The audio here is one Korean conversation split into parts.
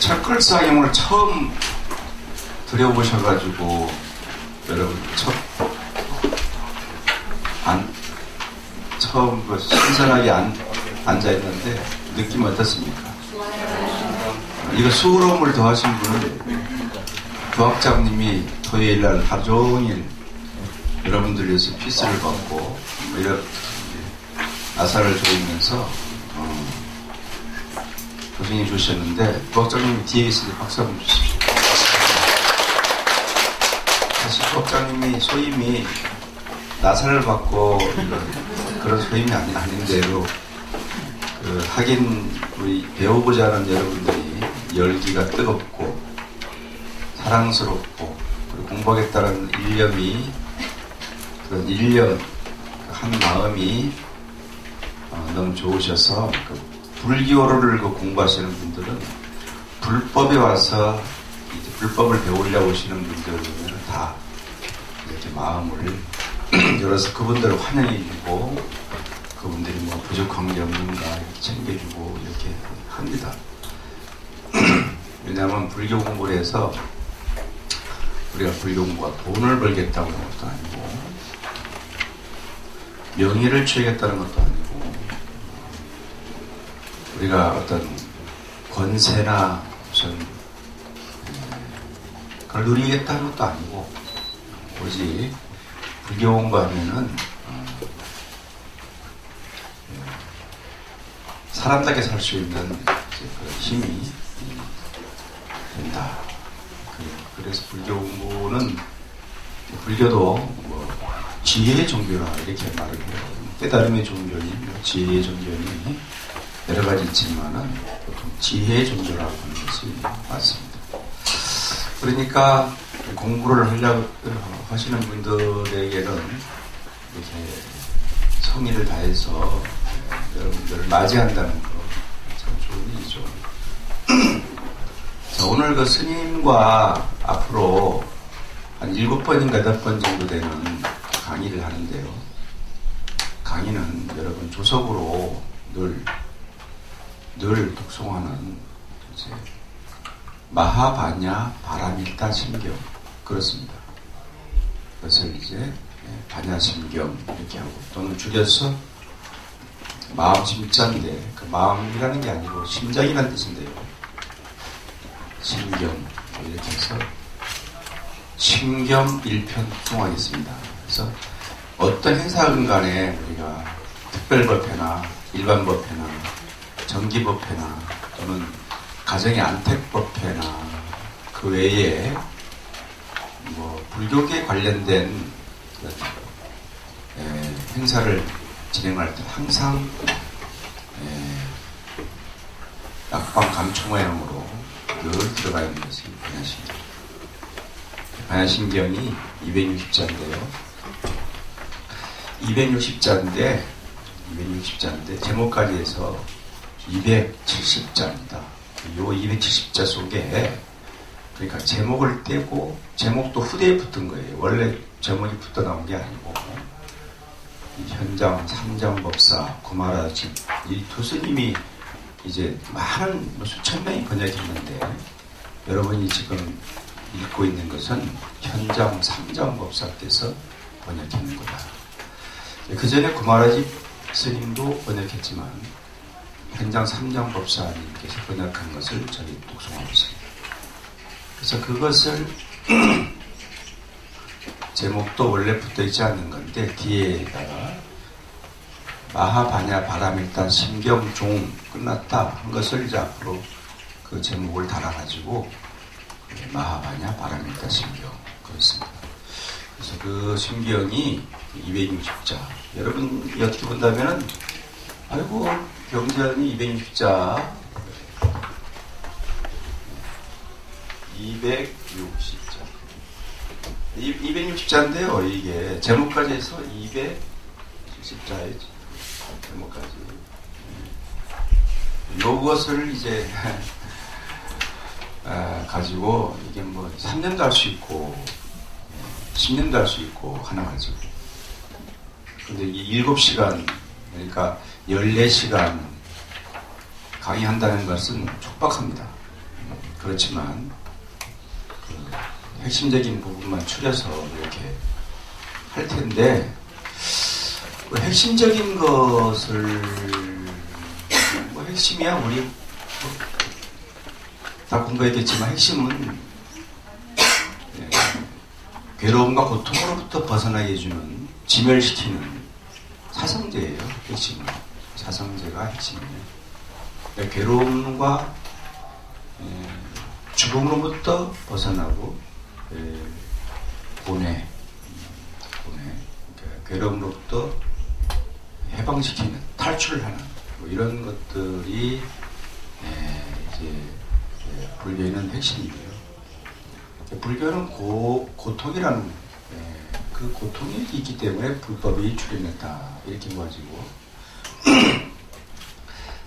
철글사경을 처음 들여보셔가지고 여러분 처음 신선하게 앉아있는데 느낌 어떻습니까? 이거 수고로움을 더하신 분은 부학장님이 토요일날 하루 종일 여러분들 위해서 피스를 받고 이렇게 아사를 조이면서 고생해 주셨는데 부학장님이 뒤에 있으니 박수 한번 주십시오. 사실 부학장님이 소임이 나사를 받고 그런 소임이 아닌데도 하긴 우리 배우고자 하는 여러분들이 열기가 뜨겁고 사랑스럽고 그리고 공부하겠다는 일념이 그런 일념 한 마음이 너무 좋으셔서 불교를 공부하시는 분들은 불법에 와서 이제 불법을 배우려고 오시는 분들은 다 이렇게 마음을 열어서 그분들을 환영해주고 그분들이 뭐 부족한 게 없는가 이렇게 챙겨주고 이렇게 합니다. 왜냐하면 불교 공부를 해서 우리가 불교 공부가 돈을 벌겠다고 하는 것도 아니고 명예를 취하겠다는 것도 아니고 우리가 어떤 권세나 무슨 그걸 누리겠다는 것도 아니고 오직 불교 공부하면은 사람답게 살 수 있는 그 힘이 된다. 그래서 불교 공부는 불교도 뭐 지혜의 종교라 이렇게 말을 해요. 깨달음의 종교니 지혜의 종교니 여러 가지 있지만은 보통 지혜의 종교라고 하는 것이 맞습니다. 그러니까 공부를 하려고 하시는 분들에게는 이렇게 성의를 다해서 여러분들을 맞이한다는 거 참 좋은 일이죠. 자, 오늘 그 스님과 앞으로 한 7번인가 8번 정도 되는 강의를 하는데요. 강의는 여러분 조석으로 늘 독송하는 이제 마하바냐 바라밀타 심경 그렇습니다. 그것을 이제 바냐심경 이렇게 하고 또는 줄여서 마음 심자인데 그 마음이라는 게 아니고 심장이라는 뜻인데요. 심경 이렇게 해서 심경 1편 독송하겠습니다. 그래서 어떤 행사든 간에 우리가 특별법회나 일반법회나 정기법회나 또는 가정의 안택법회나 그 외에 뭐 불교계 관련된 행사를 진행할 때 항상 낙방 감초 모양으로 늘 들어가 있는 것이 반야심경. 반야심경이 260자인데요. 260자인데 제목까지 해서 270자입니다. 요 270자 속에 그러니까 제목을 떼고 제목도 후대에 붙은 거예요. 원래 제목이 붙어 나온 게 아니고 현장, 삼장법사, 구마라지 이 두 스님이 이제 많은 수천 명이 번역했는데 여러분이 지금 읽고 있는 것은 현장, 삼장법사께서 번역했는 거다. 그 전에 구마라지 스님도 번역했지만 현장 삼장법사님께서 번역한 것을 저희 독송하고 있습니다. 그래서 그것을 제목도 원래 붙어있지 않는 건데 뒤에다가 마하바냐 바라밀타 심경종 끝났다 한 것을 이제 앞으로 그 제목을 달아가지고 마하바냐 바라밀타 심경 그렇습니다. 그래서 그 심경이 260자 여러분이 어떻게 본다면은 아이고 경전이 260자 260자 260자인데요. 이게 제목까지 해서 270자의 제목까지 요것을 이제 가지고 이게 뭐 3년도 할 수 있고 10년도 할 수 있고 하나 가지고 근데 이게 7시간 그러니까 14시간 강의한다는 것은 촉박합니다. 그렇지만 그 핵심적인 부분만 추려서 이렇게 할 텐데 그 핵심적인 것을 뭐 핵심이야 우리 다 공부했겠지만 핵심은 괴로움과 고통으로부터 벗어나게 해주는 지멸시키는 사성제예요. 핵심은 사성제가 핵심이에요. 괴로움과 죽음으로부터 벗어나고 고뇌 그러니까 괴로움으로부터 해방시키는 탈출하는 뭐 이런 것들이 이제 불교에는 핵심이에요. 불교는 고통이라는 그 고통이 있기 때문에 불법이 출현했다 이렇게 보아지고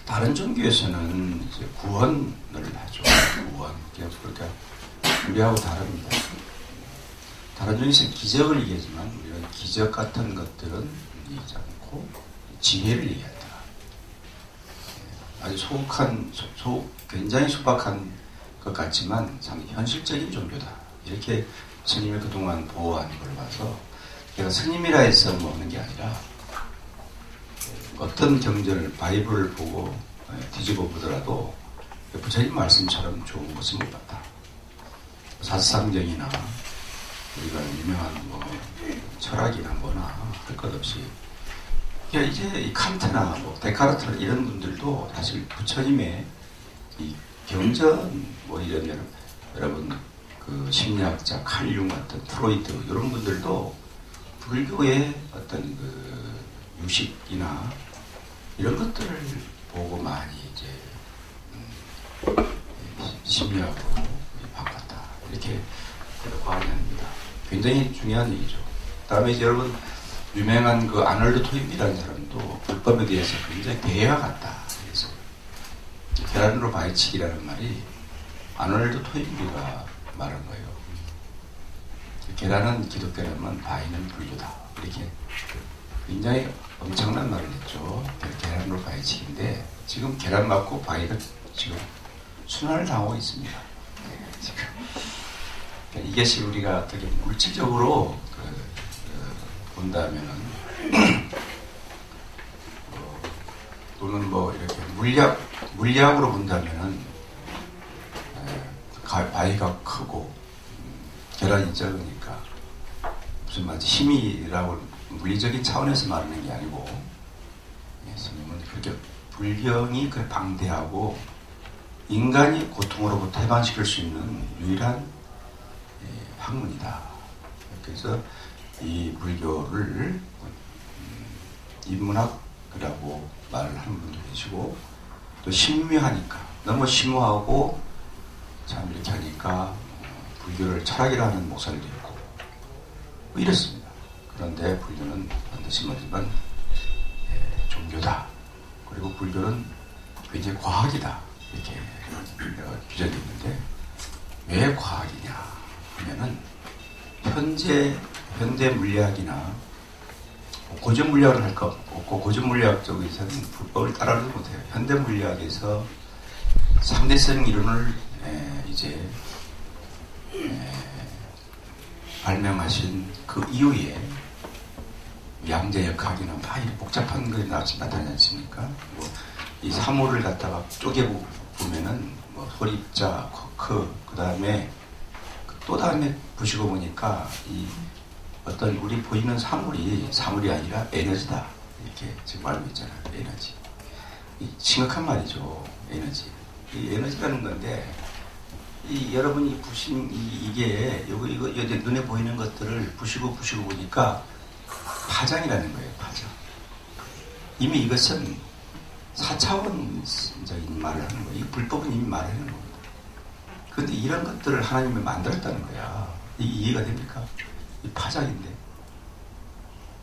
다른 종교에서는 이제 구원을 하죠. 구원. 그러니까 우리하고 다릅니다. 다른 종교에서는 기적을 얘기하지만 우리는 기적 같은 것들은 얘기하지 않고 지혜를 얘기한다. 아주 굉장히 소박한 것 같지만 참 현실적인 종교다. 이렇게 스님이 그동안 보호한 걸 봐서 제가 스님이라 해서 뭐 하는 게 아니라 어떤 경전을 바이블을 보고 뒤집어 보더라도 부처님 말씀처럼 좋은 것은 못 봤다. 사상정이나 우리가 유명한 뭐 철학이나 뭐나 할 것 없이 이제 이 칸트나 뭐 데카르트나 이런 분들도 사실 부처님의 이 경전 뭐 이런 여러분 그 심리학자 칼융 같은 프로이트 이런 분들도 불교의 어떤 그 유식이나 이런 것들을 보고 많이 이제 심리학으로 바꿨다 이렇게 과언이 아닙니다. 굉장히 중요한 얘기죠. 다음에 이제 여러분 유명한 그 아놀드 토인비라는 사람도 불법에 대해서 굉장히 대화 같다. 그래서 계란으로 바위치기라는 말이 아놀드 토인비가 말한 거예요. 계란은 기독교라면 바위는 불교다. 이렇게 굉장히 엄청난 말을 했죠. 계란으로 바위치기인데 지금 계란 맞고 바위가 지금 순환을 당하고 있습니다. 지금 이것이 우리가 어떻게 물질적으로 본다면은 또는 뭐 이렇게 물리학으로 본다면은 바위가 크고 계란이 적으니까 무슨 말인지 힘이라고 물리적인 차원에서 말하는 게 아니고 스님은 그렇게 불경이 그 방대하고 인간이 고통으로부터 해방시킬 수 있는 유일한 학문이다. 그래서 이 불교를 인문학이라고 말을 하는 분도 계시고 또 심묘하니까 너무 심오하고 참 이렇게 하니까 불교를 철학이라는 목사들도 있고 뭐 이렇습니다. 그런데 불교는 반드시 뭐지만 종교다. 그리고 불교는 굉장히 과학이다. 이렇게 규정되어 있는데 왜 과학이냐 하면은 현대 물리학이나 고전 물리학을 할 거 없고 고전 물리학 쪽에서는 불법을 따라하지 못해요. 현대 물리학에서 상대성 이론을 이제 발명하신 그 이후에 양자역학이나 막 복잡한 게 나타나지 않습니까? 뭐 이 사물을 갖다가 쪼개 보면은 뭐 소립자, 쿼크, 그 다음에 또 다음에 보시고 보니까 이 어떤 우리 보이는 사물이 아니라 에너지다. 이렇게 지금 알고 있잖아요. 에너지. 심각한 말이죠. 에너지. 이 에너지라는 건데, 여러분이 부신 이게 이거 눈에 보이는 것들을 부시고 보니까 파장이라는 거예요. 파장. 이미 이것은 4차원적인 말을 하는 거예요. 이 불법은 이미 말하는 겁니다. 그런데 이런 것들을 하나님이 만들었다는 거야. 이해가 됩니까? 이 파장인데.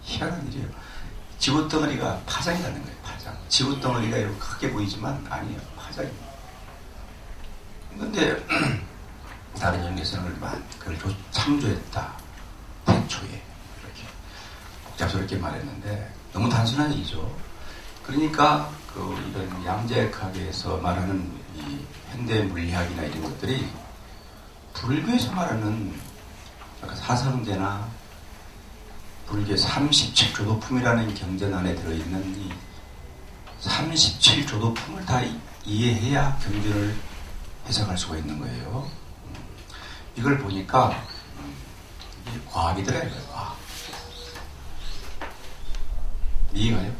희한한 일이에요. 지구덩어리가 파장이라는 거예요. 파장. 지구덩어리가 이렇게 크게 보이지만 아니에요. 파장입니다. 그런데 다른 연계선을 그걸 창조했다. 태초에. 이렇게 복잡스럽게 말했는데 너무 단순한 얘기죠. 그러니까 이런 양자역학에서 말하는 이 현대 물리학이나 이런 것들이 불교에서 말하는 사성제나 불교 37조도품이라는 경전 안에 들어있는 이 37조도품을 다 이해해야 경전을 해석할 수가 있는 거예요. 이걸 보니까 이게 과학이더라고요. 과학. 이해가요?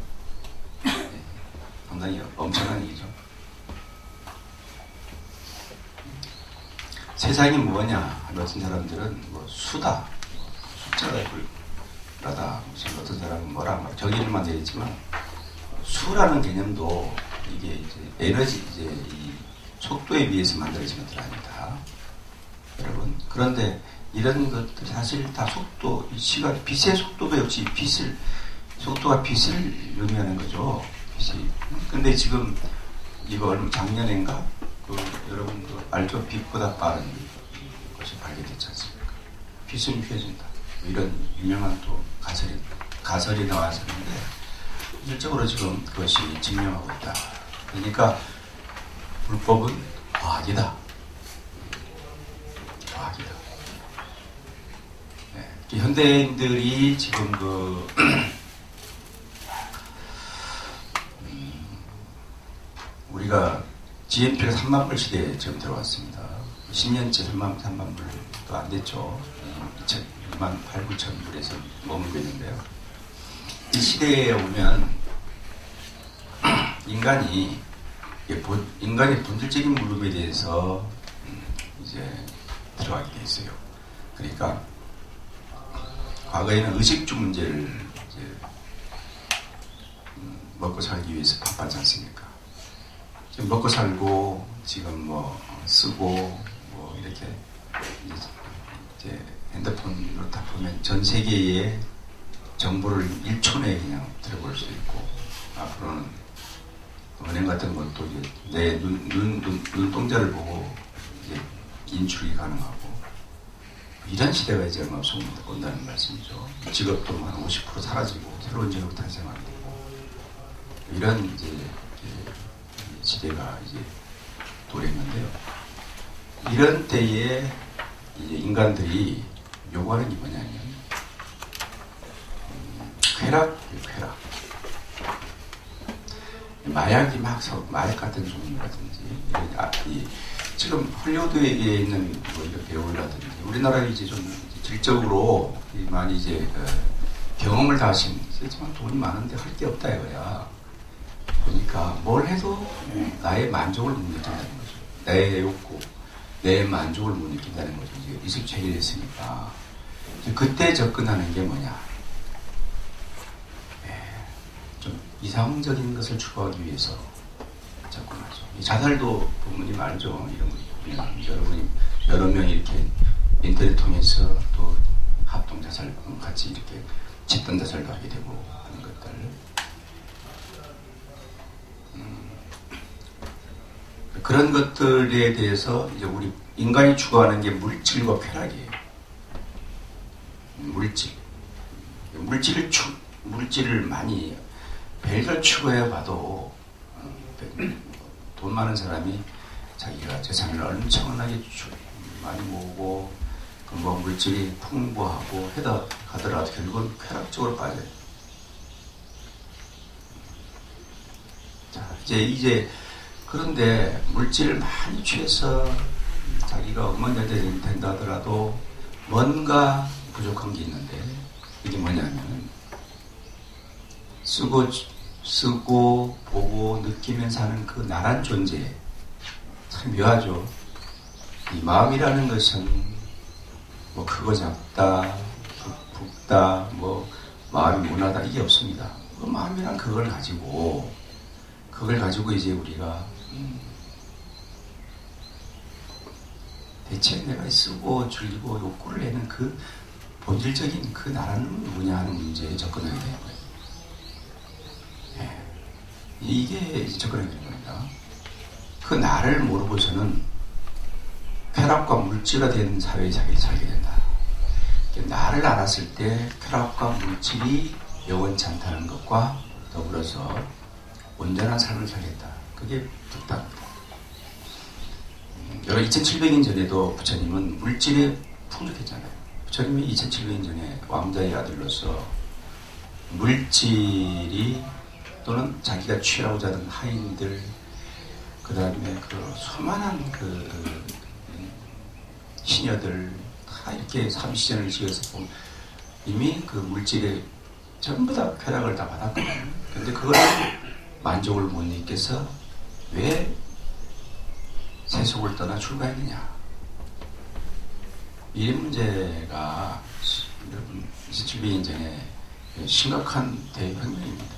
상당히 엄청난 얘기죠. 세상이 뭐냐? 어떤 사람들은 뭐 수다, 숫자가 불하다. 무슨 어떤 사람은 뭐라 정의를만 되겠지만 수라는 개념도 이게 이제 에너지 이제 이 속도에 비해서 만들어진 것들 아닙니다. 여러분. 그런데 이런 것들 사실 다 속도, 시각, 빛의 속도도 역시 속도가 빛을 의미하는 거죠. 빛이. 근데 지금 이거 얼마 작년인가? 여러분 알죠? 빛보다 빠른 것이 발견됐지 않습니까? 빛은 휘어진다. 이런 유명한 또 가설이 나왔었는데 실적으로 지금 그것이 증명하고 있다. 그러니까 불법은 과학이다. 과학이다. 네. 현대인들이 지금 우리가 GNP가 3만 불 시대에 지금 들어왔습니다. 10년째 3만 불도 안 됐죠. 2만 8, 9천 불에서 머물고 있는데요. 이 시대에 오면 인간의 본질적인 물음에 대해서 이제 들어가게 돼 있어요. 그러니까 과거에는 의식주 문제를 이제 먹고 살기 위해서 바빴지 않습니까? 지금 먹고 살고 지금 뭐 쓰고 뭐 이렇게 이제 핸드폰으로 다 보면 전 세계의 정보를 1초 내에 그냥 들어볼 수 있고 앞으로는 은행 같은 것도 이제 내 눈동자를 보고 이제 인출이 가능하고 이런 시대가 이제 얼마 온다는 말씀이죠. 직업도 한 50% 사라지고 새로운 직업이 탄생하게 되고 이런 이제 시대가 이제 도래했는데요. 이런 때에 이제 인간들이 요구하는 게 뭐냐면 쾌락. 마약이 마약 같은 종류라든지 지금 헐리우드에 있는 뭐 이런 배우라든지 우리나라에 이제 좀 질적으로 많이 이제 경험을 다 하신 하지만 돈이 많은데 할 게 없다 이거야. 그러니까 뭘 해도 나의 만족을 못 느낀다는 거죠. 내 욕구, 내 만족을 못 느낀다는 거죠. 이제 이식체계를 했으니까. 그때 접근하는 게 뭐냐. 좀 이상적인 것을 추구하기 위해서 접근하죠. 자살도 부모님 알죠. 이런 거 여러분이 여러 명이 이렇게 인터넷 통해서 또 합동 자살 같이 이렇게 집단 자살도 하게 되고 하는 것들. 그런 것들에 대해서 이제 우리 인간이 추구하는 게 물질과 쾌락이에요. 물질을 많이 별걸 추구해 봐도 돈 많은 사람이 자기가 재산을 엄청나게 많이 모으고 뭐 물질이 풍부하고 하더라도 결국은 쾌락적으로 빠져요. 자, 이제 그런데 물질을 많이 취해서 자기가 억만장자가 된다 하더라도 뭔가 부족한 게 있는데 이게 뭐냐면 쓰고 보고 느끼면서 사는 그 나란 존재 참 묘하죠. 이 마음이라는 것은 뭐 크고 작다 붓다 뭐 마음이 무나다 이게 없습니다. 그 마음이란 그걸 가지고 이제 우리가 대체 내가 쓰고 즐기고 욕구를 내는 그 본질적인 그 나라는 누구냐 하는 문제에 접근하게 되는 거예요. 이게 접근하게 되는 겁니다. 그 나를 모르고서는 쾌락과 물질화된 사회에 살게 된다. 나를 알았을 때 쾌락과 물질이 영원치 않다는 것과 더불어서 온전한 삶을 살겠다. 그게 득답입니다. 여러 2700년 전에도 부처님은 물질에 풍족했잖아요. 부처님이 2700년 전에 왕자의 아들로서 물질이 또는 자기가 취하고자 하는 하인들, 그 다음에 그 수많은 그 시녀들 다 이렇게 삼시전을 지어서 보면 이미 그 물질에 전부 다 쾌락을 다 받았거든요. 근데 그걸 만족을 못 느껴서 왜 세속을 떠나 출가했느냐. 이 문제가 여러분 2700년 전에 심각한 대혁명입니다.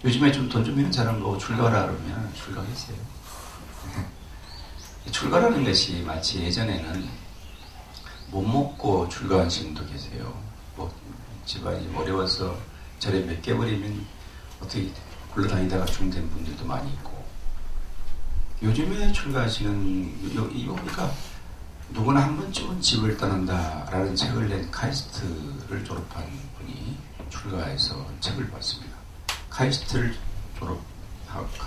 요즘에 좀 돈 좀 있는 사람 보고 출가라 그러면 출가했어요. 출가라는 것이 마치 예전에는 못 먹고 출가하신 분도 계세요. 뭐 집안이 어려워서 절에 몇 개 버리면 어떻게 굴러다니다가 중된 분들도 많이 있고, 요즘에 출가하시는 이거 보니까 누구나 한 번쯤은 집을 떠난다라는 책을 낸 카이스트를 졸업한 분이 출가해서 책을 봤습니다. 카이스트를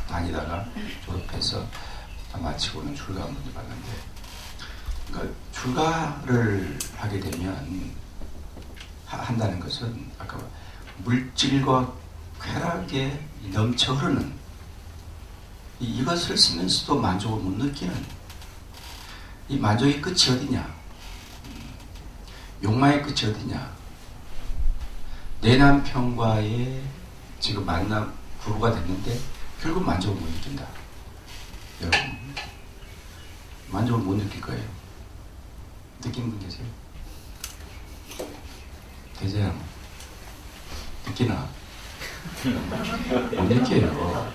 다니다가 졸업해서 마치고는 출가한 분이 봤는데, 그러니까 출가를 하게 되면 한다는 것은 아까 물질과 쾌락에 넘쳐 흐르는 이것을 쓰면서도 만족을 못 느끼는 이 만족의 끝이 어디냐? 욕망의 끝이 어디냐? 내 남편과의 지금 만남 부부가 됐는데 결국 만족을 못 느낀다. 여러분, 만족을 못 느낄 거예요. 느끼는 분 계세요? 계세요? 느끼나? 못 느껴요.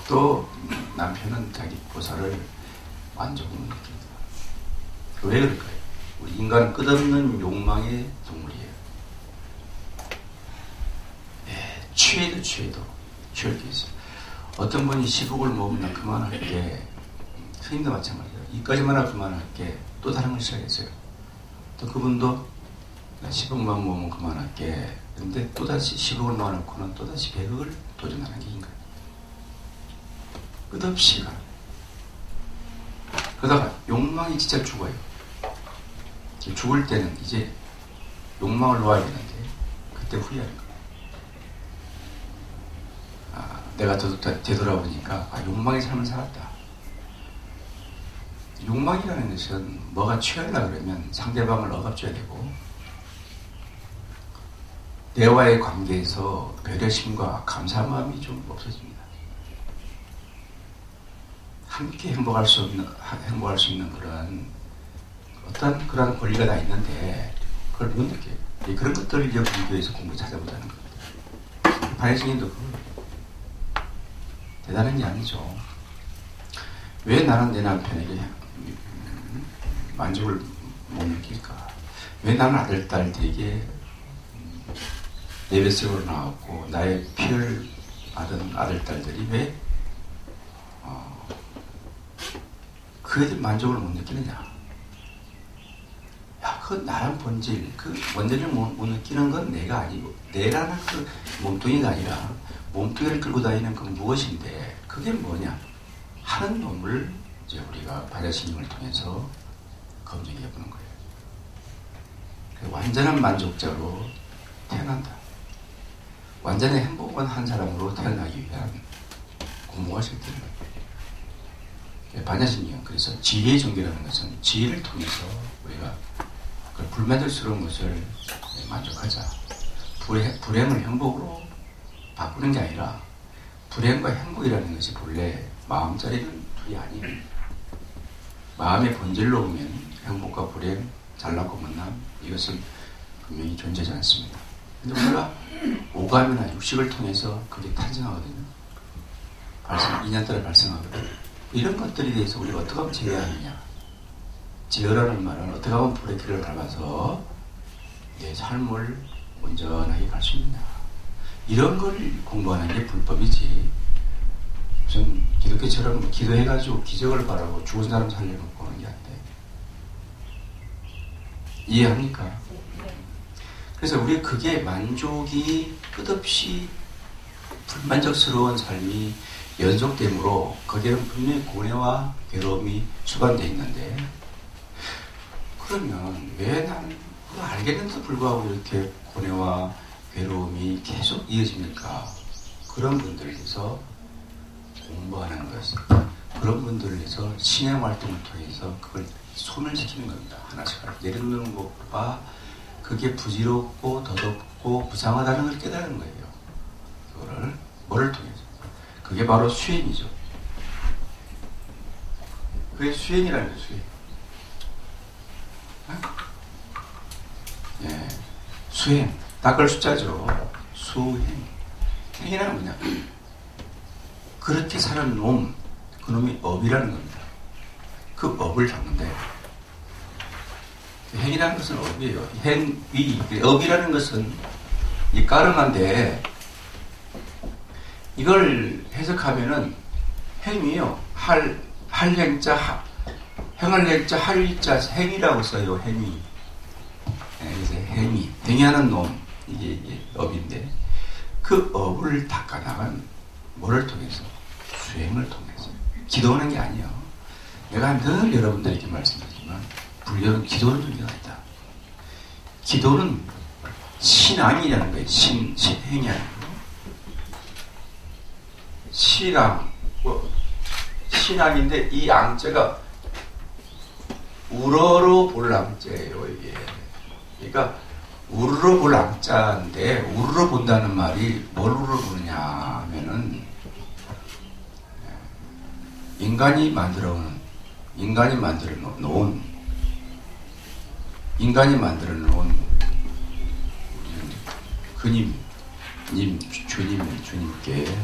또 남편은 자기 보살을 만족을 못 느낍니다. 왜 그럴까요? 우리 인간은 끝없는 욕망의 동물이에요. 취해도 취할 게 있어요. 어떤 분이 10억을 모으면 그만할게, 스님도 마찬가지예요. 이까지만 하고 그만할게, 또 다른 걸 시작했어요. 또 그분도 10억만 모으면 그만할게, 근데 또다시 10억을 모아놓고는 또다시 100억을 도전하는 게 인간. 끝없이 가. 그러다가 욕망이 진짜 죽어요. 죽을 때는 이제 욕망을 놓아야 되는데 그때 후회하는 거예요. 내가 되돌아보니까 욕망의 삶을 살았다. 욕망이라는 것은 뭐가 취하려고 그러면 상대방을 억압줘야 되고, 대화의 관계에서 배려심과 감사한 마음이 좀 없어집니다. 함께 행복할 수 있는 그런 권리가 다 있는데 그걸 못 느껴요. 그런 것들을 이제 공부에서 찾아보자는 겁니다. 반야스님도 대단한 게 아니죠. 왜 나는 내 남편에게 만족을 못 느낄까? 왜 나는 아들, 딸들에게 내 뱃속으로 나왔고 나의 피를 받은 아들, 딸들이 왜 그애들 만족을 못 느끼느냐? 야, 그 나란 본질, 그 원전을 못 느끼는 건 내가 아니고, 내라는 그 몸뚱이가 아니라 몸뚱이를 끌고 다니는 그 무엇인데, 그게 뭐냐 하는 놈을 이제 우리가 반야신경을 통해서 검증해 보는 거예요. 완전한 만족자로 태어난다. 완전히 행복한 한 사람으로 태어나기 위한 공부가 시작되는 거예요. 반야신경, 그래서 지혜의 종교라는 것은 지혜를 통해서 우리가 그 불만족스러운 것을 만족하자. 불행을 행복으로 바꾸는 게 아니라, 불행과 행복이라는 것이 본래 마음자리는 둘이 아니에요. 마음의 본질로 보면 행복과 불행, 잘났고 못남, 이것은 분명히 존재하지 않습니다. 근데 우리가 오감이나 육식을 통해서 그게 탄생하거든요. 인연따라 발생하거든요. 이런 것들에 대해서 우리가 어떻게 하면 제어하느냐. 제어라는 말은 어떻게 하면 브레이크를 밟아서 내 삶을 온전하게 갈 수 있느냐. 이런 걸 공부하는 게 불법이지. 무슨 기독교처럼 기도해가지고 기적을 바라고 죽은 사람 살려놓고 하는 게 안 돼. 이해합니까? 그래서 우리 그게 만족이 끝없이 불만족스러운 삶이 연속되므로 거기에는 분명히 고뇌와 괴로움이 수반되어 있는데, 그러면 왜 나는 그거 알겠는데도 불구하고 이렇게 고뇌와 괴로움이 계속 이어집니까? 그런 분들을 위해서 공부하는 것, 그런 분들을 위해서 신앙 활동을 통해서 그걸 소멸시키는 겁니다. 하나씩 내려놓는 것과 그게 부질없고 더덥고 부상하다는 걸 깨달은 거예요. 그거를 뭐를 통해서? 그게 바로 수행이죠. 그게 수행이라는 거예요. 수행. 예, 수행. 닦을 숫자죠. 수행. 행이라는 뭐냐? 그렇게 사는 놈, 그놈이 업이라는 겁니다. 그 업을 잡는데, 행이라는 것은 업이에요. 행위. 업이라는 것은 이 까름한데, 이걸 해석하면은 행위요. 할행자, 행을 행자, 할자, 행위라고 써요. 행위. 네, 그래서 행위. 행위하는 놈. 이게 업인데, 그 업을 닦아나간 뭐를 통해서? 수행을 통해서. 기도하는 게 아니에요. 내가 늘 여러분들에게 말씀드리지만, 불교는 기도는 의미가 있다. 기도는 신앙이라는 거예요. 신행이 아니고. 신앙. 신앙인데, 이 앙자가 우러러 볼 앙자예요, 이게. 그러니까, 우르르 볼 앙자인데, 우르르 본다는 말이 뭘 우르르 보느냐 하면은, 인간이 만들어 놓은 주님께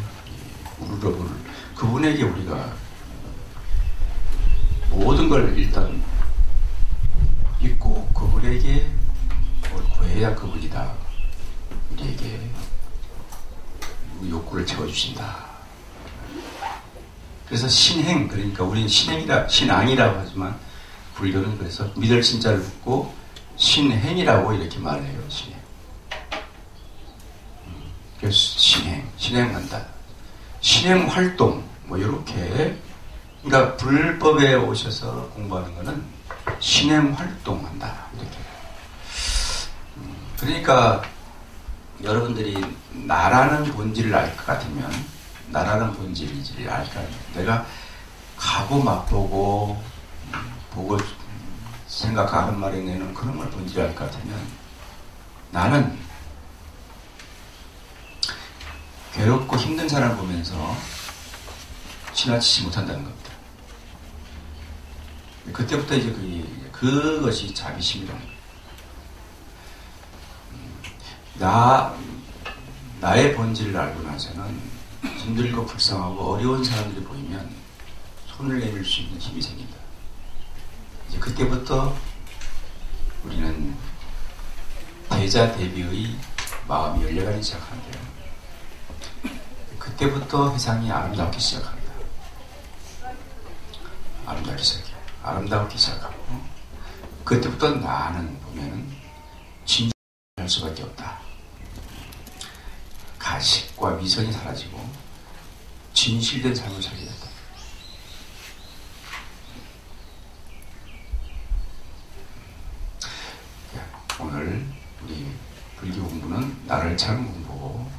우르르 볼, 그분에게 우리가 모든 걸 일단 믿고 그분에게 뭘 구해야 그분이다. 우리에게 욕구를 채워주신다. 그래서 신행, 그러니까 우리는 신앙이라고 하지만 불교는 그래서 믿을 신자를 듣고 신행이라고 이렇게 말해요. 신행. 그래서 신행한다. 신행 활동, 뭐 이렇게. 그러니까 불법에 오셔서 공부하는 거는 신행 활동한다. 이렇게. 그러니까 여러분들이 나라는 본질을 알 것 같으면, 나라는 본질인지를 알 것 같으면, 내가 가고 맛보고 보고 생각하는 말에 내는 그런 걸 본질을 알 것 같으면, 나는 괴롭고 힘든 사람을 보면서 지나치지 못한다는 겁니다. 그때부터 이제 그것이 자비심이라는 거예요. 나의 본질을 알고 나서는 힘들고 불쌍하고 어려운 사람들이 보이면 손을 내밀 수 있는 힘이 생긴다. 이제 그때부터 우리는 대자 대비의 마음이 열려가기 시작하는데요. 그때부터 세상이 아름답기 시작합니다. 아름답기 시작하고, 그때부터 나는 보면은 진실할 수밖에 없다. 가식과 미선이 사라지고 진실된 삶을 살게 된다. 오늘 우리 불교 공부는 나를 찾는 공부고,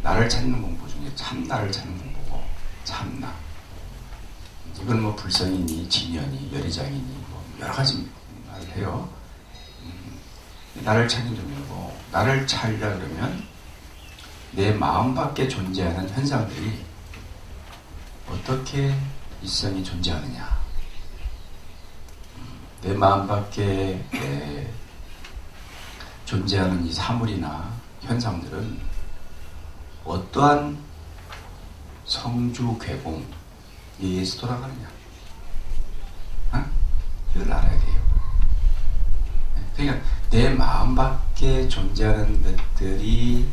나를 찾는 공부 중에 참나를 찾는 공부고, 참나. 이건 뭐 불성이니 진연이 열의장이니 뭐 여러 가지 말을 해요. 나를 찾는 중이고, 나를 찾으려 그러면 내 마음 밖에 존재하는 현상들이 어떻게 일성이 존재하느냐, 내 마음 밖에 존재하는 이 사물이나 현상들은 어떠한 성주 괴공 예에서 돌아가느냐, 이걸 알아야 돼요. 그러니까 내 마음 밖에 존재하는 것들이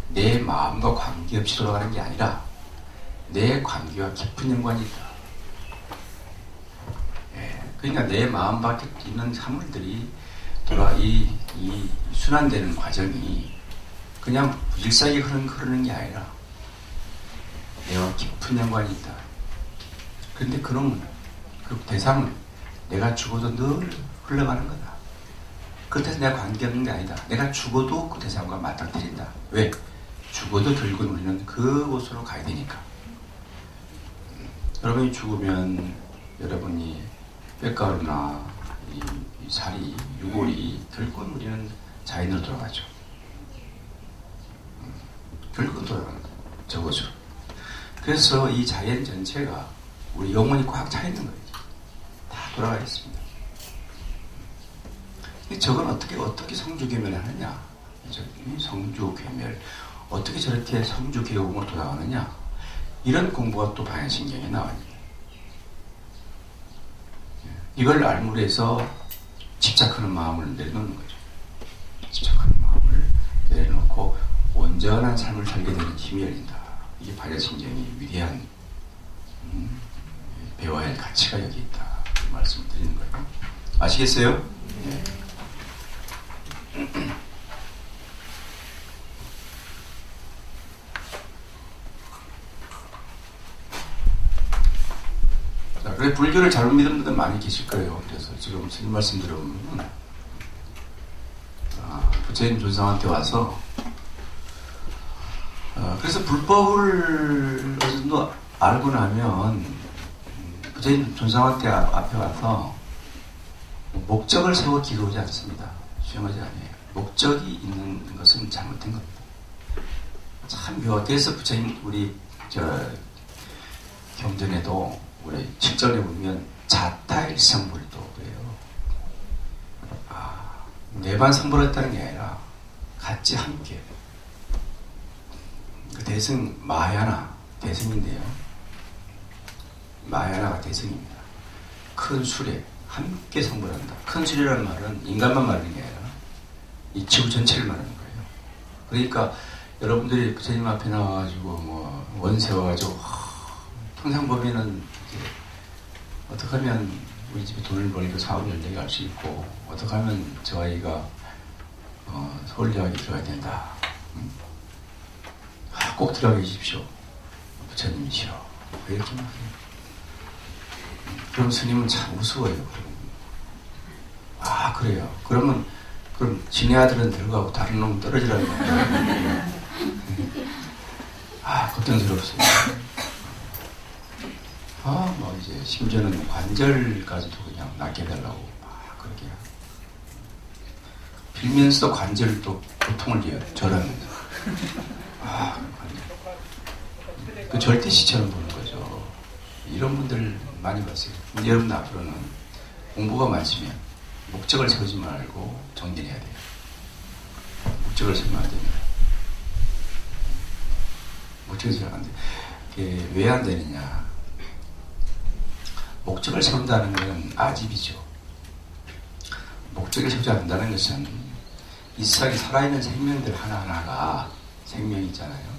내 마음과 관계없이 돌아가는 게 아니라 내 관계와 깊은 연관이 있다. 그러니까 내 마음 밖에 있는 사물들이 이 순환되는 과정이 그냥 무질서하게 흐르는 게 아니라 내가 깊은 연관이 있다. 그런데 그놈은, 그 대상은 내가 죽어도 늘 흘러가는 거다. 그렇다고 내가 관계없는 게 아니다. 내가 죽어도 그 대상과 맞닥뜨린다. 왜? 죽어도 결국은 우리는 그곳으로 가야 되니까. 여러분이 죽으면 여러분이 뼈가루나 이 살이, 유골이 결국은 우리는 자연으로 돌아가죠. 결국은 돌아가는 거예요. 저곳으로. 그래서 이 자연 전체가 우리 영혼이 꽉 차 있는 거예요. 다 돌아가 있습니다. 저건 어떻게 성주괴멸을 하느냐? 성주괴멸. 어떻게 저렇게 성주괴용으로 돌아가느냐? 이런 공부가 또 반야신경에 나와요. 이걸 알므로 해서 집착하는 마음을 내려놓는 거죠. 집착하는 마음을 내려놓고 온전한 삶을 살게 되는 힘이 열린다. 이게 반야신경이 위대한 배워야 할 가치가 여기 있다. 이 말씀을 드리는 거예요. 아시겠어요? 네. 자, 그래 불교를 잘못 믿는 분들 많이 계실 거예요. 그래서 지금 스님 말씀 들어보면 부처님 존상한테 와서 그래서 불법을 어느 정도 알고 나면 부처님 존상한테 앞에 와서 목적을 세워 기도하지 않습니다. 수행하지 않아요. 목적이 있는 것은 잘못된 겁니다. 참 묘하게. 그래서 부처님 우리 경전에도 우리 7절에 보면 자타일성불도 그래요. 내만 성불했다는 게 아니라 같이 함께. 그 대승 마야나 대승인데요. 마야나가 대승입니다. 큰 수레 함께 성불한다. 큰 수레라는 말은 인간만 말하는 게 아니라 이 지구 전체를 말하는 거예요. 그러니까 여러분들이 부처님 앞에 나와가지고 뭐 원세 와가지고 통상 보면은 어떻게 하면 우리 집에 돈을 벌고 사업을 열리게 할 수 있고 어떻게 하면 저 아이가 서울대학에 들어가야 된다. 꼭 들어가게 해주십시오. 부처님이시여. 왜 이렇게 말해요? 그럼 스님은 참 우스워요. 그래요. 그러면 지네 아들은 들어가고 다른 놈은 떨어지라는 거예요. 걱정스럽습니다. 뭐 이제 심지어는 관절까지도 그냥 낫게 해달라고 그렇게 빌면서 관절도 고통을 절하면서 그 절대시처럼 보는 거죠. 이런 분들 많이 봤어요. 여러분 앞으로는 공부가 많으시면 목적을 세우지 말고 정진해야 돼요. 목적을 세우면 안 됩니다. 목적을 세우면 안 돼요. 왜 안 되느냐? 목적을 세운다는 것은 아집이죠. 목적을 세우지 않는다는 것은 이 세상에 살아있는 생명들 하나하나가 생명이잖아요.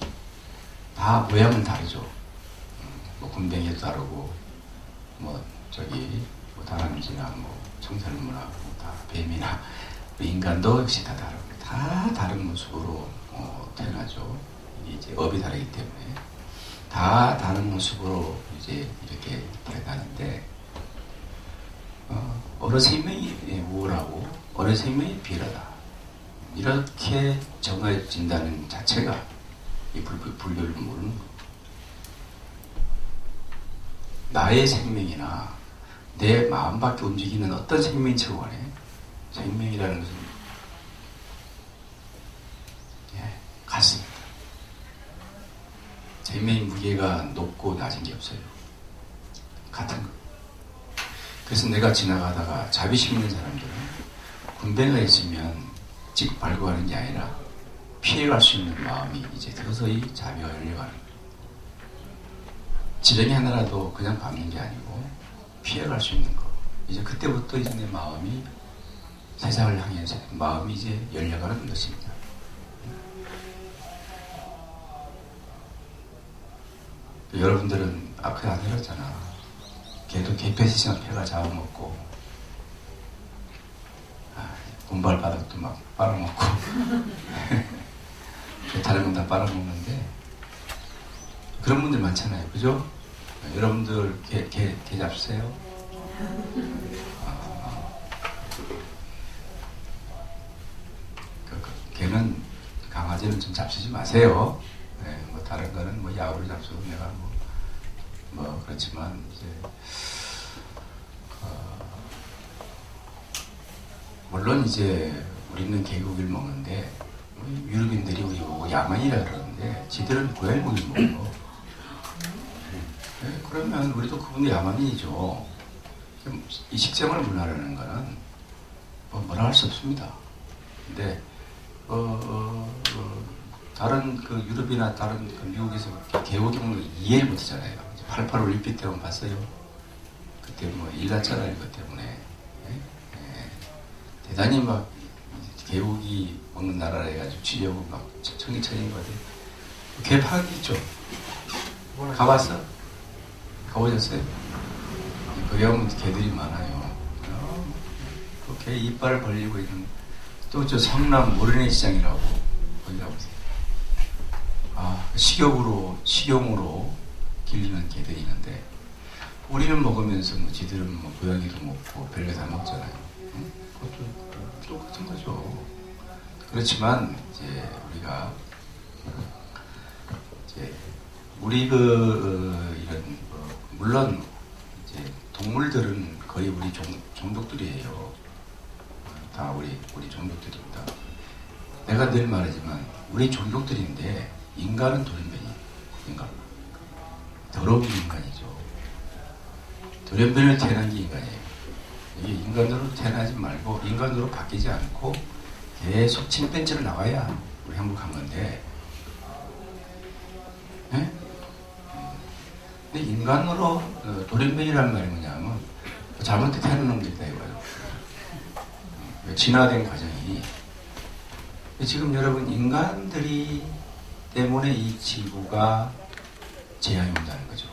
다 모양은 다르죠. 뭐 군뱅이도 다르고 다람쥐나 청설모나 다 뱀이나 인간도 역시 다 다르고 다 다른 모습으로 태어나죠. 이게 이제 업이 다르기 때문에 다 다른 모습으로 이제 이렇게 태어나는데 어느 생명이 우월하고 어느 생명이 비열하다. 이렇게 정해진다는 자체가 이 불교를 모르는 거. 나의 생명이나 내 마음밖에 움직이는 어떤 생명체고 간에 생명이라는 것은 같습니다. 생명의 무게가 높고 낮은 게 없어요. 같은 거. 그래서 내가 지나가다가 자비심 있는 사람들은 군뱅이가 있으면 직 발구하는 게 아니라 피해갈 수 있는 마음이 이제 서서히 자비가 열려가는 거예요. 지렁이 하나라도 그냥 밟는 게 아니고 피해갈 수 있는 거. 이제 그때부터 이제 내 마음이 세상을 향해서 마음이 이제 열려가는 것입니다. 여러분들은 앞에 안 들었잖아. 걔도 개패시장 폐가 잡아먹고 분발바닥도 막 빨아먹고 다른 건 다 빨아먹는데 그런 분들 많잖아요. 그죠? 여러분들 개 잡으세요? 개는, 강아지는 좀 잡수지 마세요. 네, 뭐 다른 거는 뭐 야구를 잡수고 내가 뭐 그렇지만 이제 물론 이제 우리는 개고기를 먹는데 유럽인들이 우리 보고 야만이라 그러는데 지들은 고양이 고기를 먹어. 네, 그러면 우리도 그분이 야만인이죠. 이 식생활 문화라는 거는 뭐라 할 수 없습니다. 근데 다른 그 유럽이나 다른 그 미국에서 개고기 먹는 거 이해를 못하잖아요. 88 올림픽 때 한번 봤어요. 그때 뭐 일났잖아요. 그것 때문에. 네? 네. 대단히 막 개고기 먹는 나라라 해가지고 치려고 막 청기천인 것 같아요. 개 파악이 있죠? 가봤어? 가보셨어요? 거기 가면 개들이 많아요. 개 이빨을 벌리고 있는, 또 저 성남 모래내 시장이라고 거기 가보세요. 식용으로 길리는 개들이 있는데, 우리는 먹으면서 뭐 지들은 뭐 고양이도 먹고 별거 다 먹잖아요. 응? 그것도 똑같은 거죠. 그렇지만 이제 우리가 이제 우리 이런 물론 이제 동물들은 거의 우리 종족들이에요. 다 우리 종족들입니다. 내가 늘 말하지만 우리 종족들인데 인간은 돌연변이. 인간 더러운 인간이죠. 돌연변을 태어난 게 인간이에요. 이게 인간으로 태어나지 말고 인간으로 바뀌지 않고 계속 침팬지로 나와야 우리 행복한 건데, 네? 근데 인간으로 돌연변이라는 말이 뭐냐면 잘못된 태어난 놈들이다 이거예요. 진화된 과정이. 지금 여러분 인간들이 때문에 이 지구가 재앙이 온다는 거죠.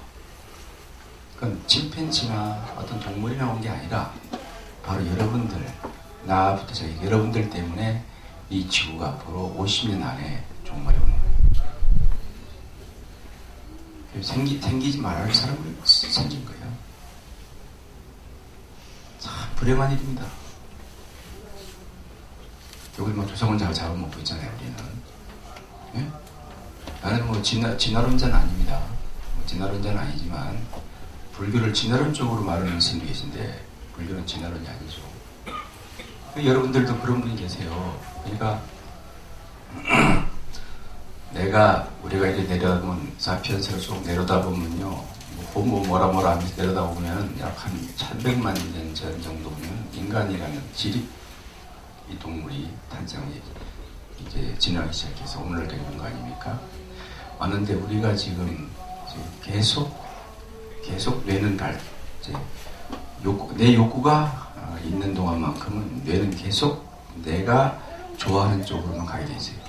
그건 침팬지나 어떤 동물이 나온 게 아니라 바로 여러분들, 나부터 여러분들 때문에 이 지구가 앞으로 50년 안에 종말이 오는 거예요. 생기지 말아야 할 사람이 생긴 거예요. 참 불행한 일입니다. 여기 뭐 조상을 잡아먹고 있잖아요, 우리는. 예? 나는 뭐 진화론자는 아닙니다. 진화론자는 아니지만 불교를 진화론 쪽으로 말하는 스님이 계신데 불교는 진화론이 아니죠. 여러분들도 그런 분이 계세요. 그러니까 우리가 이렇게 내려다보면 사피엔스로 쭉 내려다보면요, 뭐라 하면서 내려다보면 약 한 1100만 년 전 정도면 인간이라는 이 동물이 탄생이 이제 진화하기 시작해서 오늘 된 거 아닙니까? 왔는데 우리가 지금 계속 뇌는 내 욕구가 있는 동안만큼은 뇌는 계속 내가 좋아하는 쪽으로만 가게 돼 있어요.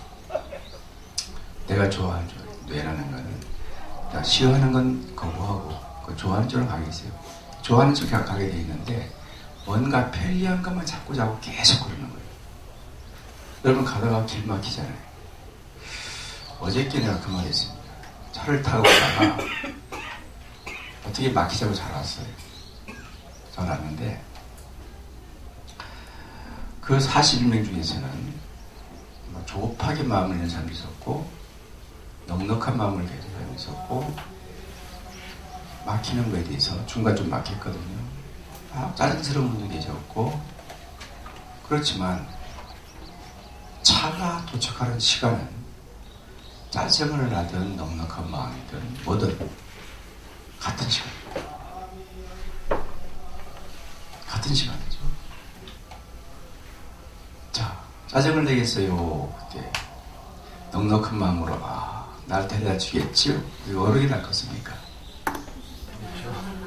내가 좋아하는 쪽, 뇌라는 거는 싫어하는 건 거부하고 그 좋아하는 쪽으로 가게 있어요. 좋아하는 쪽으로 가게 돼 있는데 뭔가 편리한 것만 자꾸 계속 그러는 거예요. 여러분 가다가 길 막히잖아요. 어저께 내가 그 말 했습니다. 차를 타고 가다가 어떻게 막히자고 잘 왔어요. 잘 왔는데 그 41명 중에서는 조급하게 마음을 내는 사람이 있었고 넉넉한 마음을 가진 사람이 있었고 막히는 거에 대해서 중간 좀 막혔거든요. 짜증스러운 분도 계셨고, 그렇지만 차가 도착하는 시간은 짜증을 나든 넉넉한 마음이든 뭐든 같은 시간. 같은 시간이죠. 자, 짜증을 내겠어요. 그때 넉넉한 마음으로 날 데려다 주겠지요? 이거 어떻게 낫겠습니까?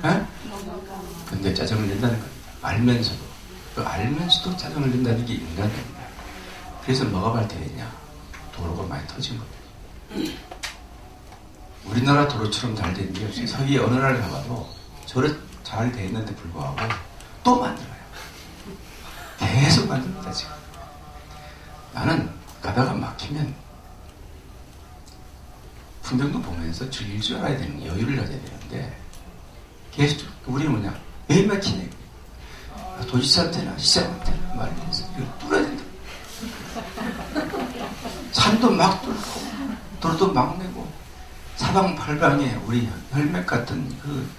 네? 근데 짜증을 낸다는 겁니다. 알면서도 짜증을 낸다는 게 인간입니다. 그래서 뭐가 발달했냐? 도로가 많이 터진 겁니다. 우리나라 도로처럼 잘 된 게 없어요. 서귀에 어느 나라를 가봐도 저렇게 잘 돼 있는데 불구하고 또 만들어요. 계속 만듭니다, 지금. 나는 가다가 막히면 성경도 보면서 즐길 줄 알아야 되는 여유를 가져야 되는데 계속 우리는 뭐냐 왜 막히냐 도지사한테나 시장한테나 말을 해서 이거 뚫어야 된다. 산도 막 뚫고 도로도 막 내고 사방팔방에 우리 혈맥 같은 그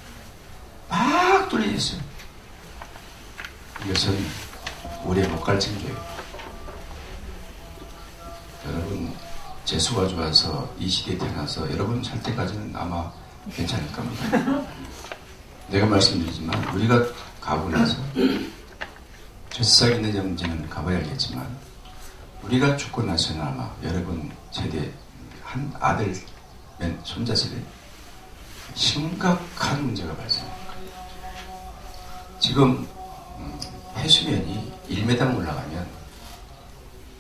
막 뚫려 있어요. 이것은 우리의 못 갈진 교육. 여러분 재수가 좋아서 이 시대에 태어나서 여러분 살 때까지는 아마 괜찮을 겁니다. 내가 말씀드리지만 우리가 가고 나서 죄수상 있는 문제는 가봐야 알겠지만 우리가 죽고 나서는 아마 여러분 세대 한 아들 손자 세대 심각한 문제가 발생합니다. 지금 해수면이 1m 올라가면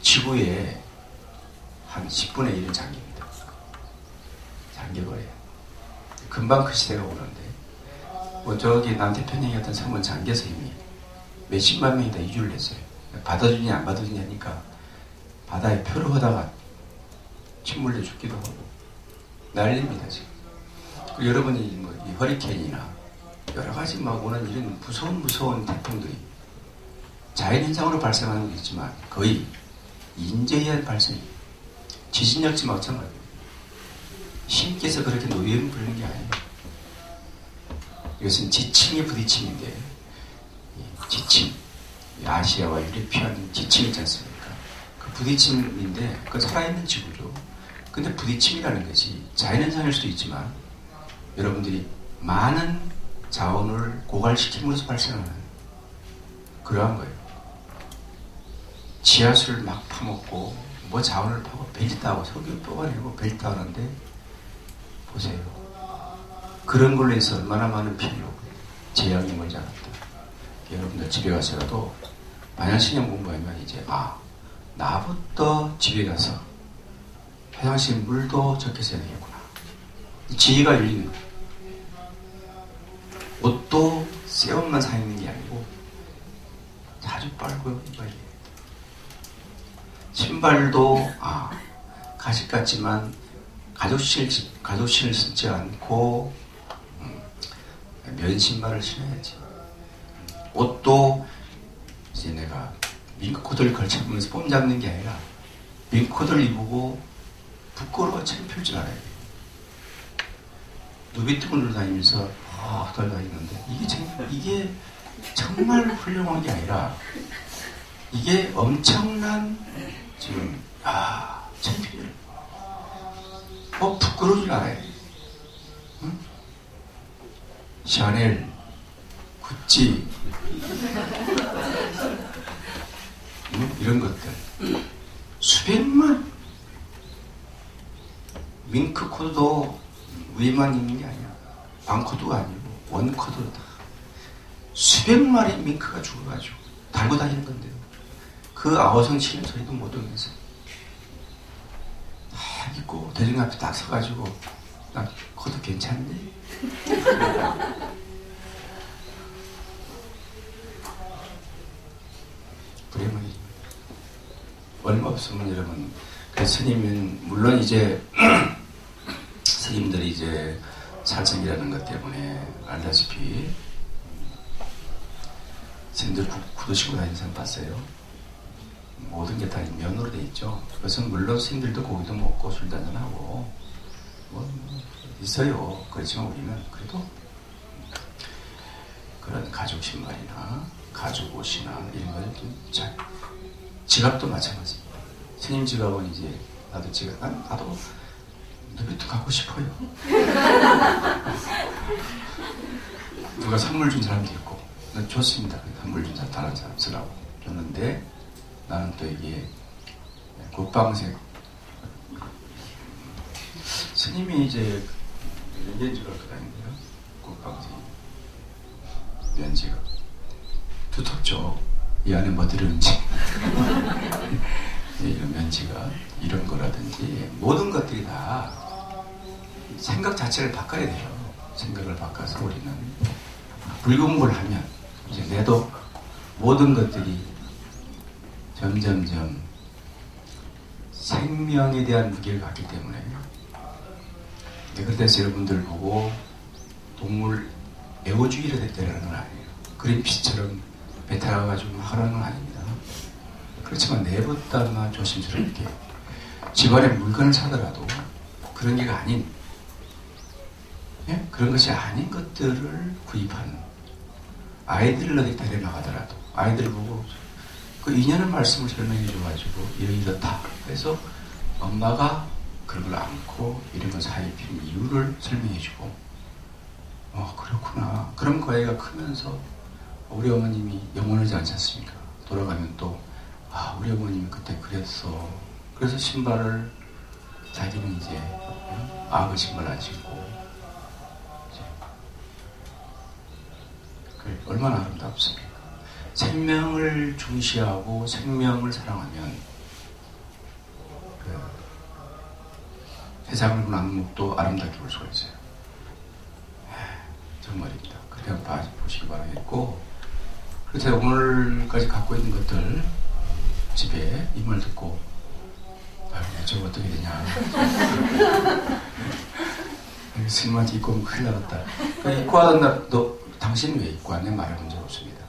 지구에 한 10분의 1은 잠깁니다. 잠겨버려요. 금방 그 시대가 오는데 뭐 저기 남태평양의 어떤 섬은 잠겨서 이미 몇십만 명이 다 이주를 했어요. 받아주냐 안 받아주냐 하니까 바다에 표를 하다가 침몰돼 죽기도 하고 난립니다 지금. 그리고 여러분이 뭐 이 허리케인이나 여러 가지 막 오는 이런 무서운 태풍들이 자연현상으로 발생하는 게 있지만 거의 인재에 의한 발생입니다. 지진 역시 마찬가지입니다. 신께서 그렇게 노예를 부르는 게 아니에요. 이것은 지층의 부딪힘인데 지층, 아시아와 유래피한 지층이 있지 않습니까? 그 부딪힘인데 그건 살아있는 지구죠. 근데 부딪힘이라는 것이 자연현상일 수도 있지만 여러분들이 많은 자원을 고갈시킴으로써 발생하는 그러한 거예요. 지하수를 막 파먹고 뭐 자원을 파고 벨트하고 석유 뽑아내고 벨트하는데 보세요. 그런 걸로 해서 얼마나 많은 피해로 재앙이 멀지 않았다. 여러분들 집에 가서라도 반야신경 공부하면 이제 나부터 집에 가서 화장실 물도 적게 써야 되겠구나. 지혜가 열리는 거예요. 옷도 새 옷만 사 입는 게 아니고 자주 빨고 입어야 돼요. 신발도 가식 같지만 가죽신을 신지 않고 면 신발을 신어야지. 옷도 이제 내가 밍크코트를 걸쳐보면서 뽐 잡는 게 아니라 밍크코트를 입고 부끄러워 창피할 줄 알아야 돼. 누비통을 다니면서 돌아다니는데 이게 정말 훌륭한 게 아니라 이게 엄청난 지금 창피해요. 부끄러울 줄 알아야 돼. 응? 샤넬, 구찌 이런 것들 수백만 밍크 코드도 위에만 있는 게 아니야. 방코드가 아니고 원코드도 다 수백 마리 밍크가 죽어가지고 달고 다니는 건데요. 그 아우성 치는 소리도 못 들으면서 딱 있고 대중 앞에 딱 서가지고 나 코드 괜찮네. 그러면 얼마 없으면 여러분 그 스님은 물론 이제 스님들이 이제 살생이라는 것 때문에 알다시피 스님들 구두 신고 다니는 사람 봤어요. 모든 게 다 면으로 돼 있죠. 그것은 물론 스님들도 고기도 먹고 술 한잔하고 뭐 있어요. 그렇지만 우리는 그래도 그런 가죽 신발이나 가죽 옷이나 이런 걸 좀 잘 지갑도 마찬가지입니다. 스님 지갑은 이제 나도 지갑 나도 누비도 갖고 싶어요. 누가 선물 준 사람도 있고 난 좋습니다. 선물 준 사람 다른 사람 쓰라고 줬는데 나는 또 이게 국방색 스님이 이제 면지가 갖고 다니는데요. 국방색 면지가 두텁죠. 이 안에 뭐 들었는지 이런 면지가 이런 거라든지 모든 것들이 다 생각 자체를 바꿔야 돼요. 생각을 바꿔서 우리는 불공부를 하면 이제 내도 모든 것들이 점점점 생명에 대한 무게를 갖기 때문에 그래서 여러분들 보고 동물 애호주의를 했다는 건 아니에요. 그린피스처럼 배 타가지고 막 하라는 건 아닙니다. 그렇지만 내보다만 조심스럽게 집안에 물건을 사더라도 그런 게 아닌, 예? 그런 것이 아닌 것들을 구입하는, 아이들을 어디 데려나가더라도 아이들 보고 그 인연의 말씀을 설명해 줘가지고 이렇다. 그래서 엄마가 그런 걸 않고 이런 걸 사야 필요한 이유를 설명해 주고, 그렇구나. 그럼 그 아이가 크면서 우리 어머님이 영원하지 않지 않습니까? 돌아가면 또 우리 어머님이 그때 그랬어. 그래서 신발을 자기는 이제 악의 신발 안 신고, 그래, 얼마나 아름답습니까? 생명을 중시하고 생명을 사랑하면 세상을 보는 안목도 아름답게 볼 수가 있어요. 정말입니다. 그렇게 보시기 바라겠고, 그래서 오늘까지 갖고 있는 것들 집에 이 말 듣고 저거 어떻게 되냐, 스님한테 입고 오면 큰일 나겠다. 입고 하던 날 너 당신 왜 입고 왔냐 말해본 적 없습니다.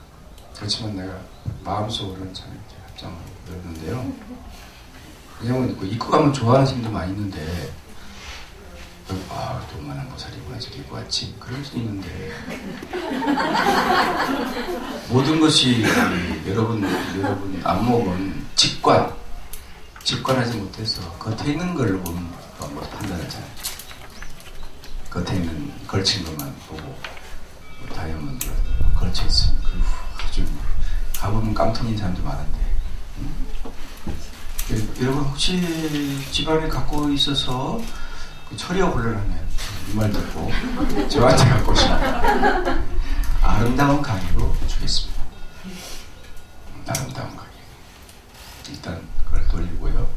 그렇지만 내가 마음속으로는 참 이렇게 합장을 그러는데요. 왜냐면 입고 가면 좋아하는 스님도 많이 있는데, 돈만한 보살 입고 와서 입고 왔지, 그럴 수 있는데 모든 것이 여러분 안목은 직관하지 못해서 겉에 있는 걸 보면 판단하잖아요. 겉에 있는 걸친 것만 보고 다이아몬드 걸쳐 있으면 아주 가보면 깜통인 사람도 많은데, 여러분 혹시 집안에 갖고 있어서 철이가 곤란하면 이 말 듣고 저한테 갖고 오시면 아름다운 가게로 주겠습니다. 아름다운 가게. 일단 그걸 돌리고요.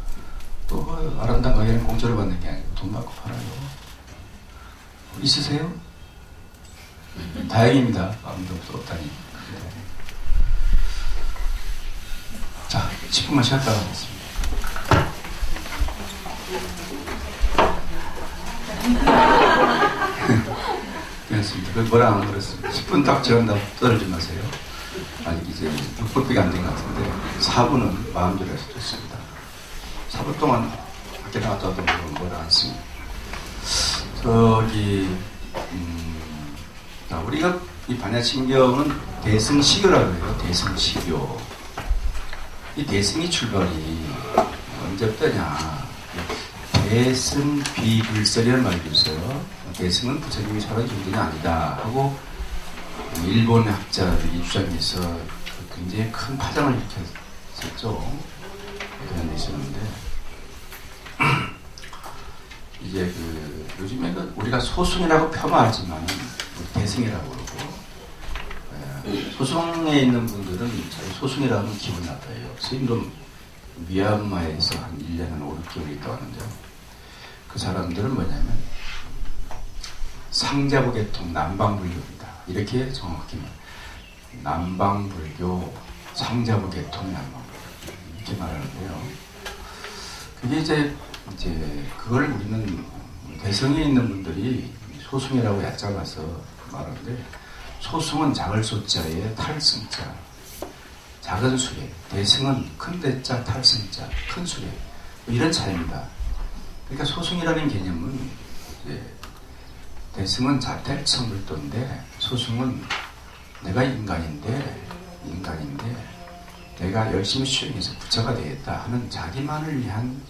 또 아름다운 가게는 공짜로 받는 게 아니고 돈 받고 팔아요. 있으세요? 다행입니다. 아무도 없다니. 자, 10분만 쉬었다 가겠습니다. 그렇습니다. 그 뭐라 안 그랬습니다. 10분 딱 지원다고 떨어지 마세요. 아직 이제 6분밖에 안 된 것 같은데 4분은 마음대로 해서 좋습니다. 4분 동안 밖에 나갔다 와도 뭐라 않습니다. 우리가 이 반야심경은 대승시교라고 해요. 대승시교. 이 대승의 출발이 언제부터냐? 대승비불설이라는 말이 있어요. 대승은 부처님이 설한 존재는 아니다 하고 일본의 학자들이 주장해서 굉장히 큰 파장을 일으켰었죠. 그런 데 있었는데 이제 요즘에 우리가 소승이라고 폄하하지만 대승이라고 그러고, 소승에 있는 분들은 자기 소승이라고 하면 기분 나빠요. 스님도 미얀마에서 한 1년 한 5, 6개월 있다 왔는데요. 그 사람들은 뭐냐면 상자부계통 남방불교입니다. 이렇게 정확히 남방불교 상자부계통 남방불교 이렇게 말하는데요. 그게 이제 그걸 우리는 대성에 있는 분들이 소승이라고 얕잡아서 말하는데, 소승은 작을 소자에 탈승자, 작은 수레, 대승은 큰 대자 탈승자, 큰 수레, 이런 차이입니다. 그러니까 소승이라는 개념은 대승은 자택성불도인데, 소승은 내가 인간인데 내가 열심히 수행해서 부처가 되겠다 하는 자기만을 위한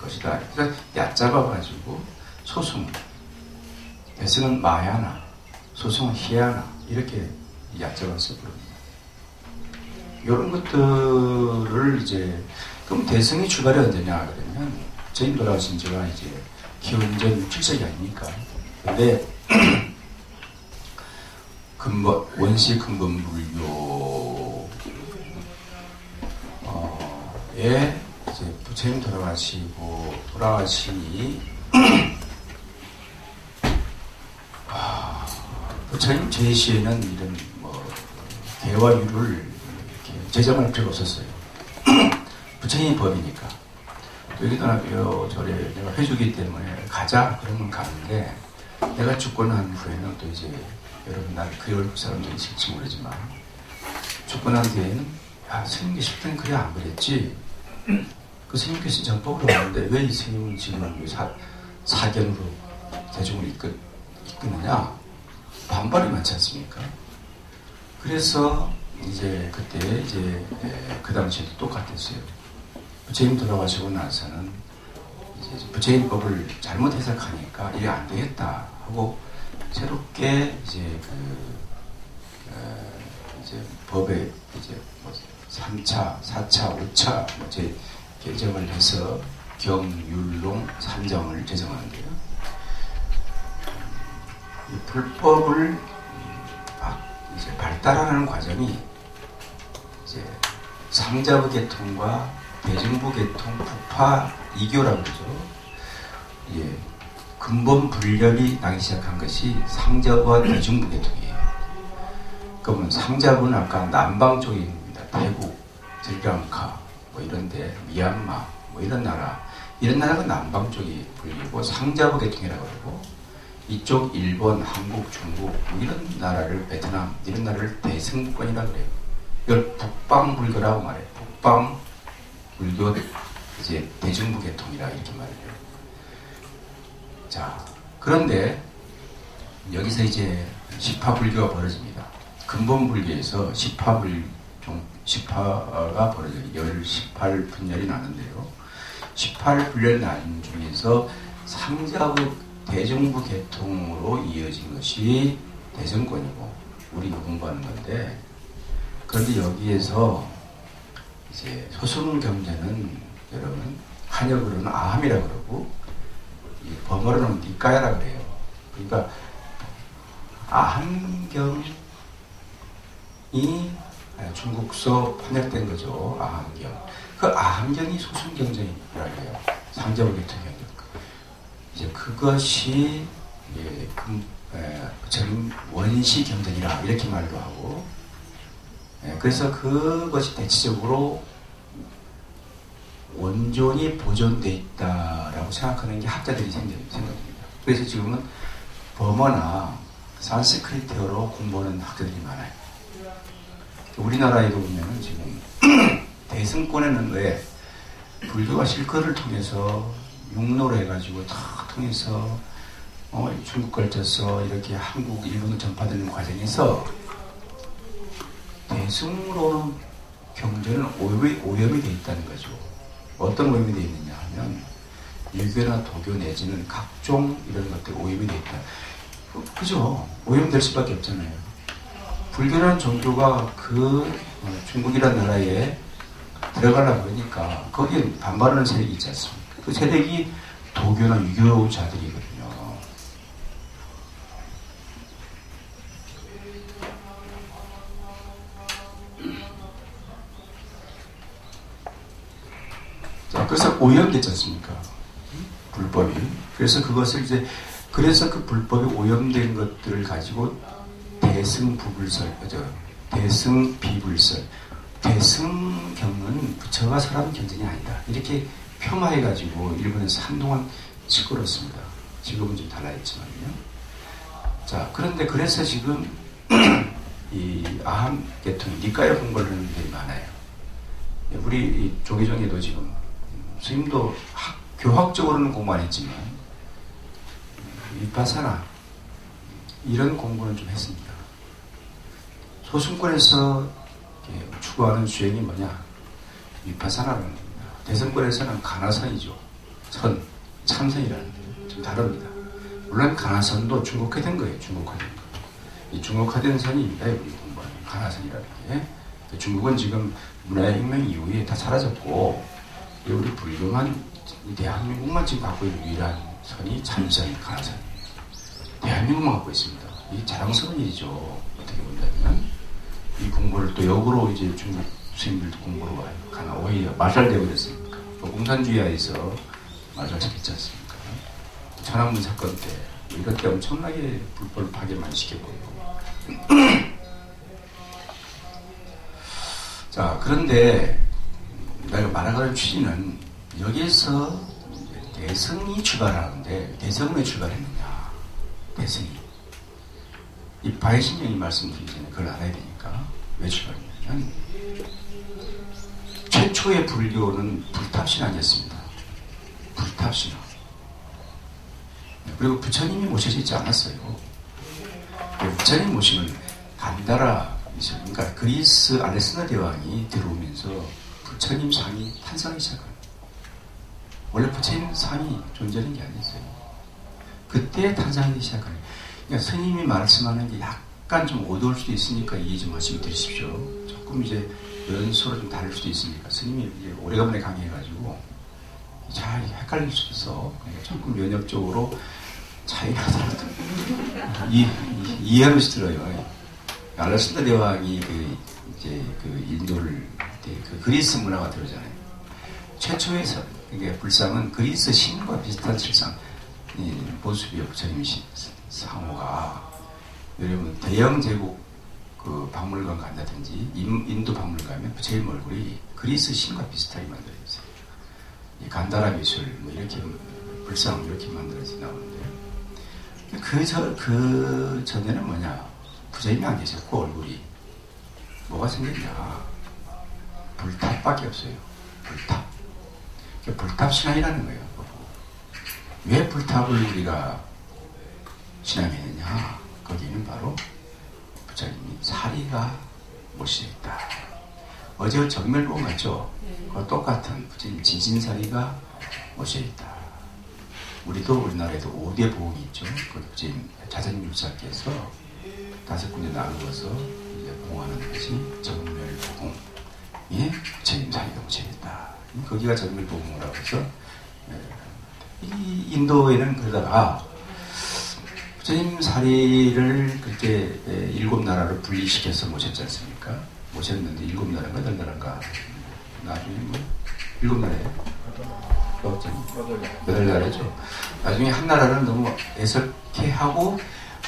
것이다. 그러니까 얕잡아가지고 소승, 대승은 마야나, 소승은 희야나 이렇게 얕잡아서 부릅니다. 이런 것들을 이제, 그럼 대승의 출발이 언제냐 그러면 저희 돌아오신 지가 이제 기원전 7세기 아닙니까? 근데 원시 근본불교에 이제 부처님 돌아가시니 부처님 제시에는 이런 대화율을 이렇게 제정할 필요가 없었어요. 부처님이 법이니까. 여기도 저래 내가 해주기 때문에 가자 그러면 가는데 내가 죽고 난 후에는 또 이제 여러분 난 그 외국 사람들이 있을지 모르지만 죽고 난 뒤에는 스님 계실 땐 그래 안 그랬지. 그 스님께서 정법으로 왔는데 왜 이 스님은 지금 사견으로 대중을 이끄느냐 반발이 많지 않습니까? 그래서 이제 그때 이제 그 당시에도 똑같았어요. 부처님 돌아가시고 나서는 이제 부처님법을 잘못 해석하니까 이게 안 되겠다 하고 새롭게 이제 이제 법에 이제 뭐 3차, 4차, 5차 이제 개정을 해서 경율론 3정을 제정하는데요. 이 불법을 이제 발달하는 과정이 이제 상자부 계통과 대중부 계통, 부파 이교라고 그러죠. 예, 근본 분력이 나기 시작한 것이 상자부와 대중부 계통이에요. 그러면 상자부는 아까 남방 쪽에 있습니다. 태국, 스리랑카, 뭐 이런데 미얀마, 뭐 이런 나라가 남방 쪽이 불리고 상자부 계통이라고 그러고 이쪽 일본, 한국, 중국 뭐 이런 나라를 베트남 이런 나라를 대승부권이라고 그래요. 이걸 북방 불교라고 말해요. 북방 불교 이제 대중부 계통이라 이렇게 말해요. 자, 그런데 여기서 이제 시파 불교가 벌어집니다. 근본 불교에서 시파가 벌어져요. 18분열이 나는데요. 18분열이 나는 중에서 상자부 대중부 계통으로 이어진 것이 대승권이고 우리가 공부하는 건데, 그런데 여기에서 이제 소승 경전은 여러분 한역으로는 아함이라고 그러고 범어로는 니까야라고 그래요. 그러니까 아함경이 중국서 번역된 거죠. 아함경. 그 아함경이 소승 경전이라고 해요. 상자부 계통 경전. 이제 그것이 전 원시 경전이라 이렇게 말도 하고, 그래서 그것이 대체적으로 원존이 보존되어 있다라고 생각하는 게 학자들이 생각합니다. 그래서 지금은 버머나 산스크리트어로 공부하는 학자들이 많아요. 우리나라에도 보면은 지금 대승권에는 왜 불교가 실거를 통해서 육로로 해가지고 다 통해서 중국 걸쳐서 이렇게 한국, 일본으로 전파되는 과정에서 대승으로는 경전은 오염이 되어 있다는 거죠. 어떤 오염이 되어 있느냐 하면 유교나 도교 내지는 각종 이런 것들 오염이 되어 있다. 그죠? 오염될 수밖에 없잖아요. 불교라는 종교가 중국이라는 나라에 들어가려고 그러니까 거기에 반발하는 세력이 있지 않습니까? 그 세력이 도교나 유교자들이거든요. 자, 그래서 오염됐지 않습니까? 불법이. 그래서 그것을 그래서 그 불법이 오염된 것들을 가지고 대승부불설, 대승비불설, 대승경은 부처가 설하는 경전이 아니다. 이렇게 폄하해가지고 일본에서 한동안 시끄럽습니다. 지금은 좀 달라졌지만요. 자, 그런데 그래서 지금 이 아함 계통, 니까야 공부를 하는 분들이 많아요. 우리 조계종에도 지금 스님도 교학적으로는 공부 안 했지만 위파사나 이런 공부는 좀 했습니다. 소승권에서 추구하는 수행이 뭐냐? 위파사나라는 겁니다. 대승권에서는 가나선이죠. 참선이라는 게 좀 다릅니다. 물론 가나선도 중국화된 거예요. 중국화된 거. 이 중국화된 선입니다. 우리 공부하는 가나선이라는 게. 중국은 지금 문화혁명 이후에 다 사라졌고 우리 불교만, 대한민국만 지금 갖고 있는 유일한 선이 참선, 가나선이에요. 대한민국만 갖고 있습니다. 이 자랑스러운 일이죠. 어떻게 본다면 이 공부를 또 역으로 이제 중국 스님들도 공부를 와요. 가나 오히려 말살되고 그랬습니까? 공산주의하에서 말살시켰지 않습니까? 천안문 사건 때 이것 때 엄청나게 불법을 파괴만 시켰고요. 자, 그런데 내가 말하는 취지는 여기에서 대성이 출발하는데, 대성은 왜 출발했느냐? 대성이. 이 바이신경이 말씀드리기 전에 그걸 알아야 되니까. 왜 출발했냐면, 최초의 불교는 불탑신앙이었습니다. 불탑신앙. 그리고 부처님이 모셔지지 않았어요. 부처님 모시면 간다라, 그러니까 그리스 알렉산더 대왕이 들어오면서 부처님 상이 탄생하기 시작합니다. 원래 부처님 상이 존재하는 게 아니었어요. 그때 탄생하기 시작합니다. 그러니까 스님이 말씀하는 게 약간 좀 어두울 수도 있으니까 이해 좀 말씀 드리십시오. 조금 이제 연수로 좀 다를 수도 있으니까 스님이 이제 오래간만에 강의해가지고 잘 헷갈릴 수 있어. 그러니까 조금 면역적으로 차이가 나더라도 이해하면서 들어요. 알렉산더 대왕이 이제 인도를 그리스 문화가 들어오잖아요. 최초의 그게 불상은 그리스 신과 비슷한 실상 모습이요. 부처님 상호가 여러분 대영 제국 그 박물관 간다든지 인도 박물관 가면 부처님 얼굴이 그리스 신과 비슷하게 만들어졌어요. 간다라 미술 뭐 이렇게 불상 이렇게 만들어서 나오는데 그 전에는 뭐냐? 부처님이 안 계셨고 얼굴이 뭐가 생겼냐? 불탑밖에 없어요. 불탑. 불탑 신앙이라는 거예요. 왜 불탑을 우리가 신앙했느냐? 거기는 바로 부처님이 사리가 모시있다. 어제 정멸보험 맞죠? 그와 똑같은 부처님 진신사리가 모시있다. 우리도 우리나라에도 5대 보험이 있죠. 그 부처님 자전율사께서 5군데 나누어서 이제 봉하는 것이 정멸보험이 부처님 사리가 모시있다. 거기가 정멸보험이라고 해서 이 인도에는 그러다가 부처님 사리를 그렇게 7나라로 분리시켜서 모셨지 않습니까? 모셨는데 7나라인가 8나라인가 나중에 뭐 7나라예요. 8나라죠. 나중에 한 나라는 너무 애석해하고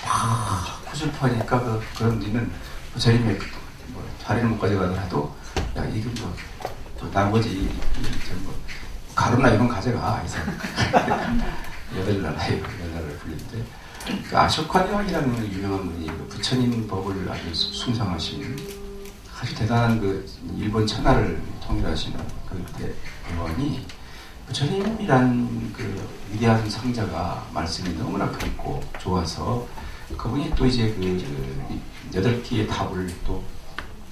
막 구슬퍼하니까 그런 데는 부처님의 뭐 자리를 못 가져가더라도 야 이게 뭐 나머지 뭐 가루나 이건 가져가 해서 8나라예요. 8나라를 불리는데 그 아쇼카 대왕이라는 유명한 분이 그 부처님 법을 아주 숭상하신 아주 대단한 그 일본 천하를 통일하시는 그 대왕이 부처님이란 그 위대한 상자가 말씀이 너무나 깊고 좋아서 그분이 또 이제 그 8개의 탑을 또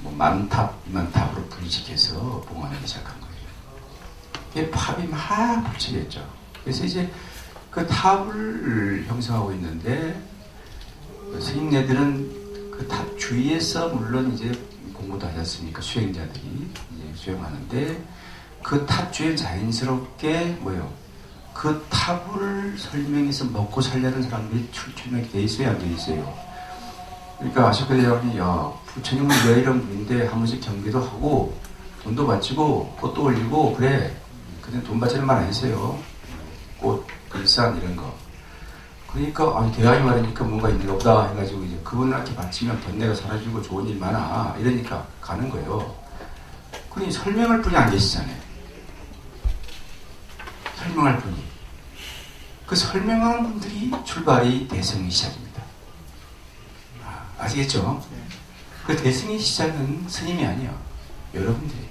뭐 만탑, 이만탑으로 분리시켜서 봉헌하기 시작한 거예요. 이게 탑이 막 붙여졌죠. 그래서 이제 그 탑을 형성하고 있는데 스님네들은 그 탑 주위에서 물론 이제 공부도 하셨으니까 수행자들이 이제 수행하는데 그 탑 주위에 자연스럽게 뭐요? 그 탑을 설명해서 먹고 살려는 사람들이 출중하게 돼 있어요, 안 돼 있어요? 그러니까 아쇼카 대왕이 야 부처님은 왜 이런 분인데 한 번씩 경비도 하고 돈도 바치고 꽃도 올리고 그래. 근데 돈 바치는 말 안 했어요. 꽃, 글산 이런 거. 그러니까 대왕이 말하니까 뭔가 있는 가 보다 해가지고 이제 그분한테 바치면 번뇌가 사라지고 좋은 일 많아. 이러니까 가는 거예요. 그러니 설명할 분이 안 계시잖아요. 설명할 분이. 그 설명하는 분들이 출발이 대성의 시작입니다. 아시겠죠? 그 대성의 시작은 스님이 아니에요. 여러분들이.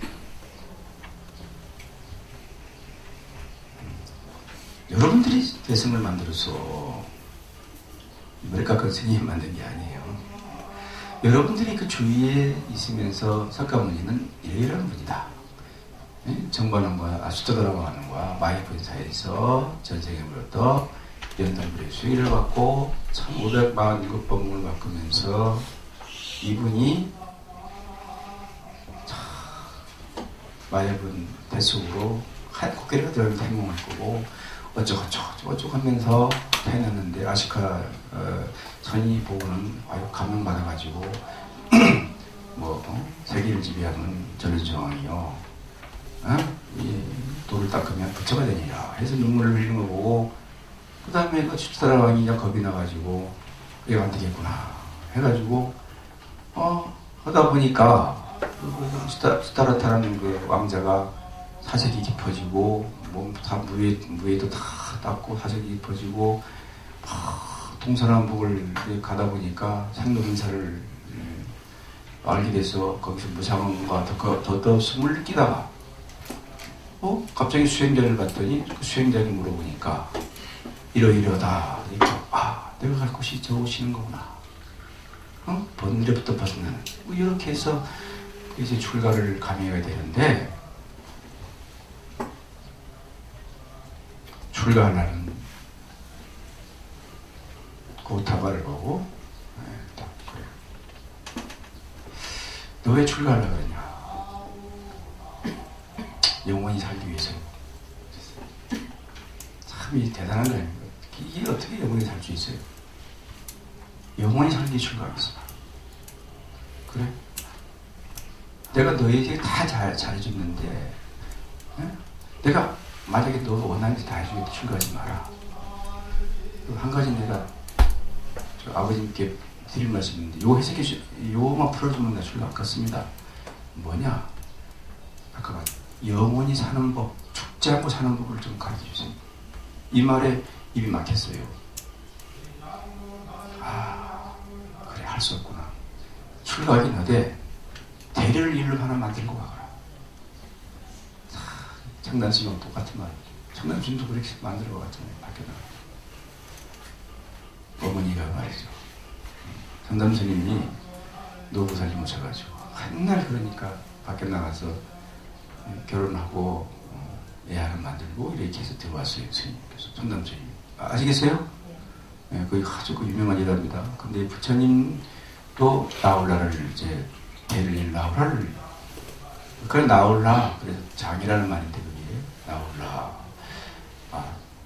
여러분들이 대성을 만들어서 뭐랄까 그 스님이 만든 게 아니에요. 여러분들이 그 주위에 있으면서 석가모니는 이러이러한 분이다. 정반왕과 아수토다라왕과 마야분 사이에서 전생에부터 연단불의 수위를 받고 1547번문을 바꾸면서 이분이 마야분 대속으로 한 코끼리가 들어가면서 행동할 거고 어쩌고 하면서 해놨는데 아시카 선이 보고는 아유 감명받아가지고 세계를 지배하는 전인정왕이요 이 돌을 닦으면 부처가 되니라 해서 눈물을 흘리는 거 보고 그 다음에 그 수타라왕이 겁이 나가지고 이거 안 되겠구나 해가지고 하다 보니까 수타라타라는 그 왕자가 사색이 깊어지고 몸 다 무에도 다 닦고 화색이 입어지고 동서남북을 가다 보니까 상록인사를 알게 돼서 거기서 무상과 더 숨을 느끼다가 갑자기 수행자를 봤더니 그 수행자를 물어보니까 이러이러다. 그러니까 내가 갈 곳이 저곳이는 거구나. 번뇌부터 벗어나는. 이렇게 해서 이제 출가를 감해야 되는데 출가하는 고타바를 보고 너 왜 출가하려고 그러냐? 영원히 살기 위해서. 참 대단한 거 아닙니까? 이게 어떻게 영원히 살 수 있어요? 영원히 살기 위해 출가하겠어. 그래? 내가 너에게 다 잘해줬는데 내가 만약에 너가 원하는 데 다 해주겠다. 출가하지 마라. 한 가지 내가 아버님께 드릴 말씀인데 요만 풀어주면 나 출가 안 갔습니다. 뭐냐? 아까 영원히 사는 법, 죽지 않고 사는 법을 좀 가르쳐주세요. 이 말에 입이 막혔어요. 그래, 할 수 없구나. 출가하긴 하되 대를 일로 하나 만들고 가거라. 청단스님하고 똑같은 말. 청단스님도 그렇게 만들어 갔잖아요. 밖에 나가. 어머니가 말이죠. 청담스님이 노후 살지 못해가지고 맨날 그러니까 밖에 나가서 결혼하고 애 하나 만들고 이렇게 해서 들어왔어요. 스님께서. 청담스님. 아시겠어요? 네, 거기 아주 유명한 일화입니다. 근데 부처님도 나홀라를 이제 대를 나홀라를 그래 나홀라 그래서 장이라는 말인데 그게 나홀라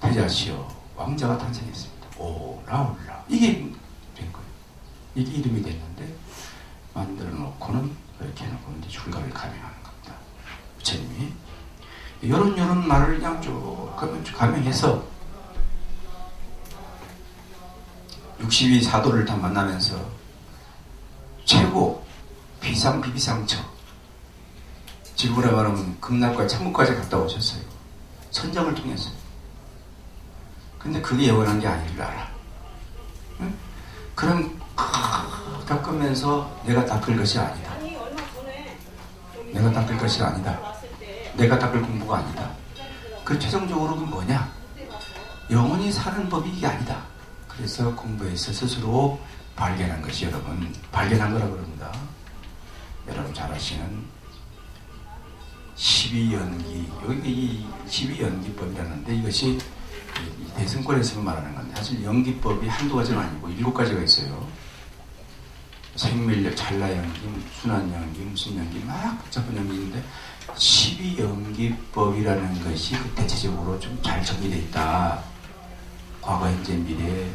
태자시여 왕자가 탄생했습니다. 오 나홀라 이게 된 거예요. 이게 이름이 됐는데 만들어 놓고는 이렇게 해놓고 이제 출가를 감행하는 겁니다. 부처님이 요런 말을 그냥 쭉 감행해서 62 사도를 다 만나면서 최고 비상비비상처 지구라 말하면 극락과 천국까지 갔다 오셨어요. 선정을 통해서. 근데 그게 영원한 게 아닌 줄 알아. 응? 그런 닦으면서 내가 닦을 것이 아니다. 내가 닦을 것이 아니다. 내가 닦을 공부가 아니다. 그 최종적으로는 뭐냐? 영원히 사는 법이 이게 아니다. 그래서 공부에서 스스로 발견한 것이 여러분 발견한 거라고 그럽니다. 여러분 잘 아시는 12연기 여기 이 12연기법이라는데 이것이 대승권에서 말하는 건데 사실 연기법이 한두 가지는 아니고 7가지가 있어요. 생밀력, 찰나연기, 순환연기, 무슨 연기 막 복잡한 연기인데 12연기법이라는 것이 그 대체적으로 좀 잘 정리되어 있다. 과거, 현재, 미래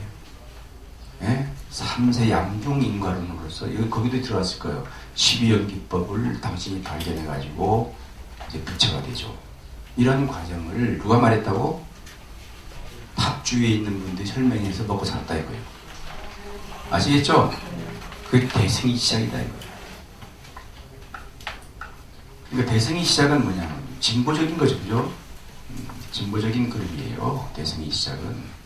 3세 양중인과론으로서 거기도 들어왔을 거예요. 12연기법을 당신이 발견해가지고 이제 부처가 되죠. 이런 과정을 누가 말했다고? 탑주위에 있는 분들이 설명해서 먹고 살았다 이거예요. 아시겠죠? 그게 대승이 시작이다 이거예요. 그러니까 대승이 시작은 뭐냐? 진보적인 거죠, 그죠? 진보적인 그림이에요. 대승이 시작은.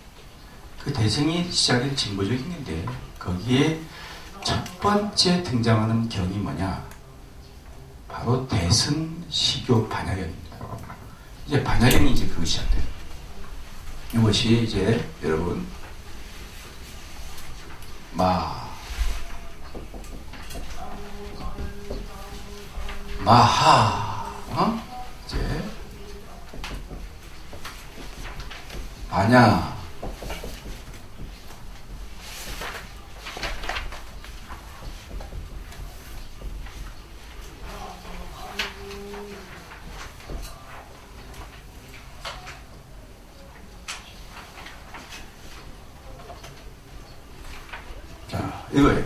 그 대승이 시작은 진보적인 건데 거기에 첫 번째 등장하는 경이 뭐냐? 바로 대승, 시교, 반야경입니다. 이제 반야경이 이제 그거 시작돼요. 이것이 이제 여러분 마하 이제 반야 이거예요.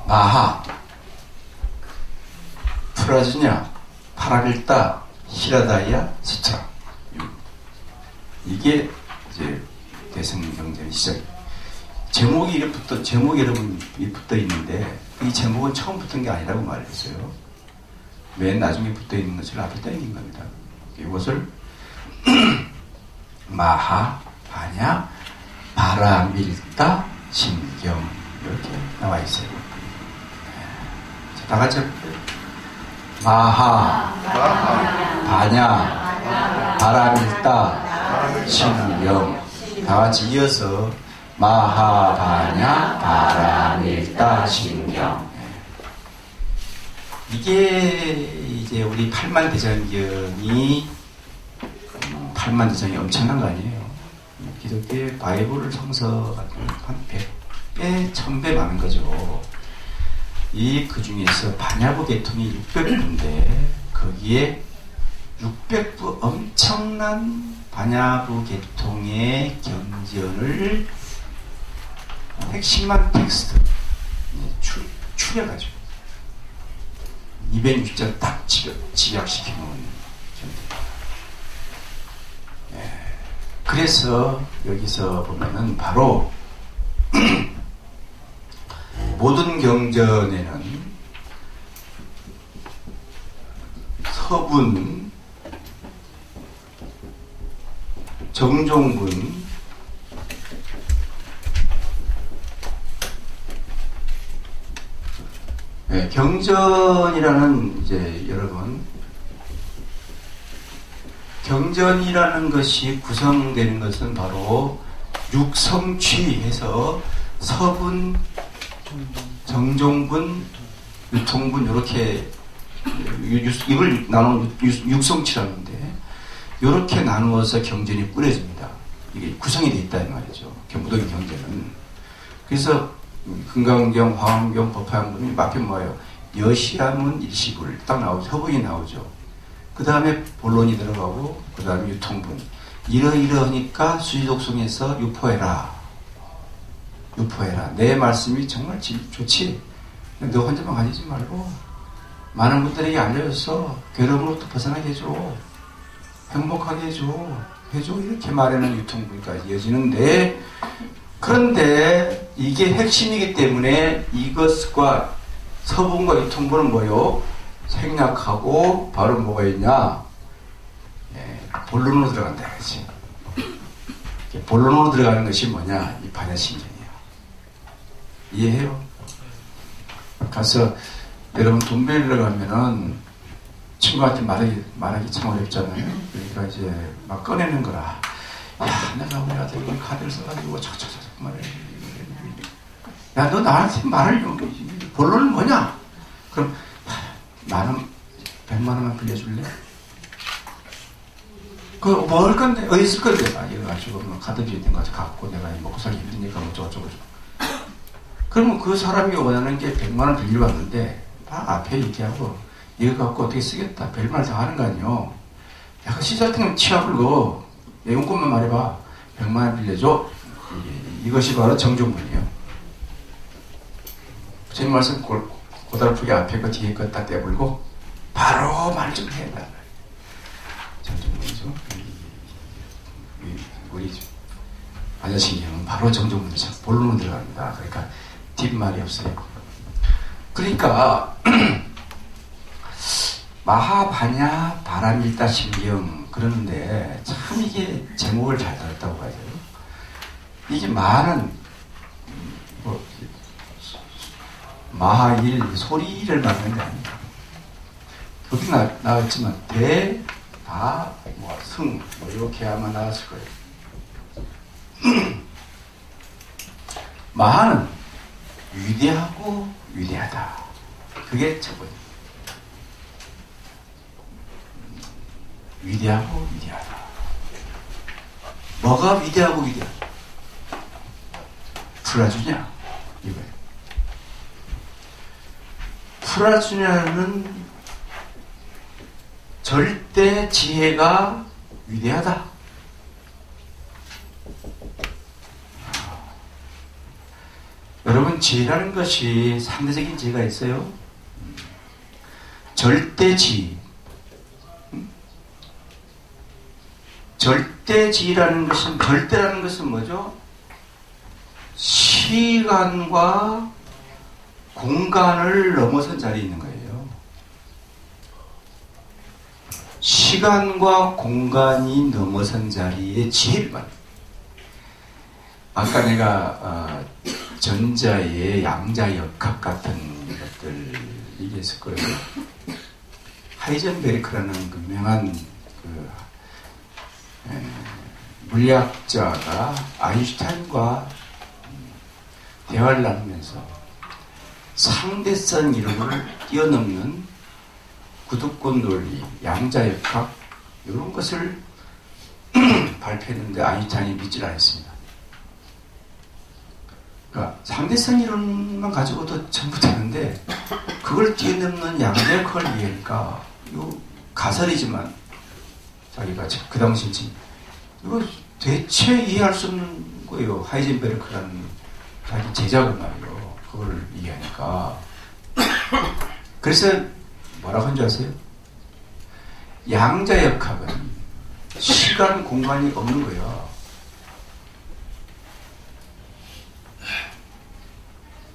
마하 프라즈냐 파라빌타 히라다이아 스트라 이게 이제 대승경전의 시작. 제목이 여러분 이 붙어 있는데 이 제목은 처음 붙은 게 아니라고 말했어요. 맨 나중에 붙어 있는 것을 앞에 땡긴 겁니다. 이것을 마하, 바냐, 바라, 밀다, 신경 이렇게 나와 있어요. 자, 다 같이 해볼게요. 마하, 바냐, 바라, 밀다, 신경. 다 같이 이어서 마하, 바냐, 바라, 밀다, 신경. 이게 이제 우리 팔만대장경이 엄청난 거 아니에요. 기독교의 바이블 성서가 한 100배, 1000배 많은 거죠. 그 중에서 반야부 계통이 600부인데 거기에 600부 엄청난 반야부 계통의 경전을 핵심만 텍스트 추려가지고 260절 딱 집약시켜 놓은 견입니다. 그래서 여기서 보면은 바로 모든 경전에는 서분, 정종분, 경전이라는 이제 여러분 경전이라는 것이 구성되는 것은 바로 육성취해서 서분, 정종분, 유통분 이렇게 이걸 나누는 육성취라는데 이렇게 나누어서 경전이 꾸려집니다. 이게 구성이 되어 있다 이 말이죠. 무더기 경전은. 그래서 금강경, 화엄경, 법화양분이 앞에 뭐예요? 여시야문 일시불 딱 나오죠. 서분이 나오죠. 그 다음에 본론이 들어가고 그 다음에 유통분. 이러이러하니까 수지독송에서 유포해라. 내 말씀이 정말 좋지. 너 혼자만 가지지 말고 많은 분들에게 알려줘서 괴로움으로부터 벗어나게 해줘. 행복하게 해줘. 이렇게 말하는 유통분까지 이어지는데 그런데 이게 핵심이기 때문에 이것과 서분과 유통분은 뭐요? 생략하고 바로 뭐가 있냐? 본론으로 들어간다. 그렇지? 본론으로 들어가는 것이 뭐냐? 이 반야신경이에요. 이해해요? 가서 여러분 돈 빌리러 가면은 친구한테 말하기 참 어렵잖아요. 그러니까 이제 막 꺼내는 거라. 야, 내가 우리 아들 카드를 써가지고 착착착 말해. 야, 너 나한테 말을 본론은 뭐냐? 그럼 나는 100만 원만 빌려줄래? 그거 뭐 할 건데? 어디 있을 건데? 이거 가지고 뭐 카드비에 있는 거 갖고 내가 먹고 살기 힘드니까 뭐 저쩌고. 그러면 그 사람이 원하는 게 100만 원 빌리러 왔는데 딱 앞에 얘기하고 이거 갖고 어떻게 쓰겠다. 별말 다 하는 거 아니요. 야, 그 시설팅 취합을 거 용건만 말해봐. 100만 원 빌려줘. 이것이 바로 정종문이에요. 제 말씀 고달프게 앞에 거 뒤에 거 딱 떼불고 바로 말 좀 해라. 정종문이죠. 우리 반야신경은 바로 정종문이죠. 본론으로 들어갑니다. 그러니까 뒷말이 없어요. 그러니까 마하바냐 바라밀다 신경 그러는데 참 이게 제목을 잘 달았다고 봐야 돼요. 이게 많은 마하일 소리를 말하는 게 아닙니다. 여기 나왔지만 대, 다, 승 이렇게 아마 나왔을 거예요. 마하는 위대하고 위대하다. 그게 저거예요. 위대하고 위대하다. 뭐가 위대하고 위대하다? 풀어주냐? 이거예요. 풀어주냐는 절대 지혜가 위대하다. 여러분, 지혜라는 것이 상대적인 지혜가 있어요. 절대지혜. 절대지혜라는 것은, 절대라는 것은 뭐죠? 시간과 공간을 넘어선 자리에 있는 거예요. 시간과 공간이 넘어선 자리에 지혜를 말합니다. 아까 내가 전자의 양자역학 같은 것들 얘기했을 거예요. 하이젠베르크라는 그 유명한 물리학자가 아인슈타인과 대화를 나누면서 상대성 이론을 뛰어넘는 구두권 논리, 양자역학 이런 것을 발표했는데 아인슈타인이 믿질 않았습니다. 그러니까 상대성 이론만 가지고도 전부 되는데 그걸 뛰어넘는 양자역학을 이해하니까 이거 가설이지만 자기가 그 당시 이거 대체 이해할 수 없는 거예요. 하이젠베르크라는 자기 제자가 말이에요. 그걸 이해하니까. 그래서 뭐라고 한 줄 아세요? 양자역학은 시간, 공간이 없는 거예요.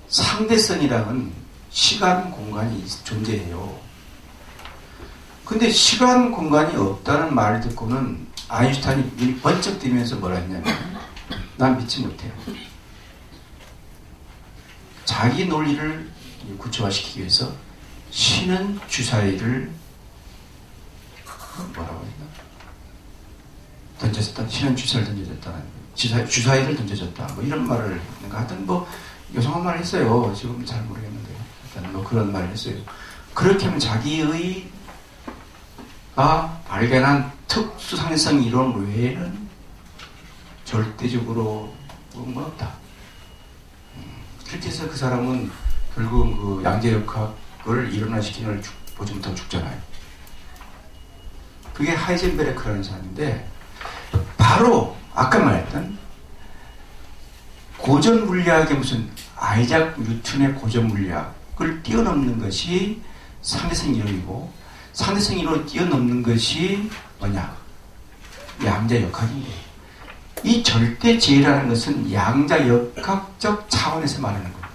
상대성이랑은 시간, 공간이 존재해요. 근데 시간, 공간이 없다는 말을 듣고는 아인슈타인이 번쩍 뛰면서 뭐라 했냐면 난 믿지 못해요. 자기 논리를 구체화시키기 위해서 신은 주사위를 뭐라고 했나? 던졌다. 신은 주사위를 던져줬다. 주사위를 던져줬다. 뭐 이런 말을 했는가. 하여튼 뭐 요상한 말을 했어요. 지금 잘 모르겠는데. 일단 뭐 그런 말을 했어요. 그렇게 하면 자기의 발견한 특수상대성 이론 외에는 절대적으로 뭐 없다. 그렇게 해서 그 사람은 결국은 그 양자역학을 일어나시키는 걸 보지 못하고 죽잖아요. 그게 하이젠베르크라는 사람인데 바로 아까 말했던 고전 물리학의 무슨 아이작 뉴턴의 고전 물리학을 뛰어넘는 것이 상대성 이론이고 상대성 이론을 뛰어넘는 것이 뭐냐? 양자역학인데 이 절대지혜라는 것은 양자역학적 차원에서 말하는 거예요.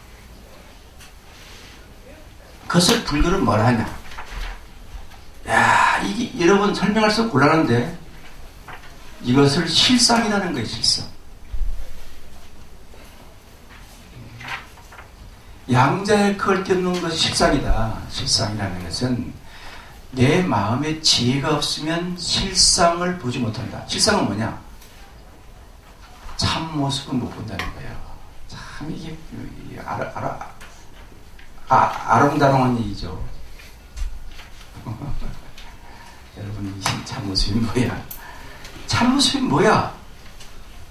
그것을 불교는 뭐라 하냐? 야, 이게 여러분 설명할 수 곤란한데 이것을 실상이라는 거예요. 실상. 양자역학을 뛰어넘는 것이 실상이다. 실상이라는 것은 내 마음에 지혜가 없으면 실상을 보지 못한다. 실상은 뭐냐? 참모습은 못 본다는 거예요. 참 이게 아롱다롱한 얘기죠. 여러분 이 참모습이 뭐야? 참모습이 뭐야?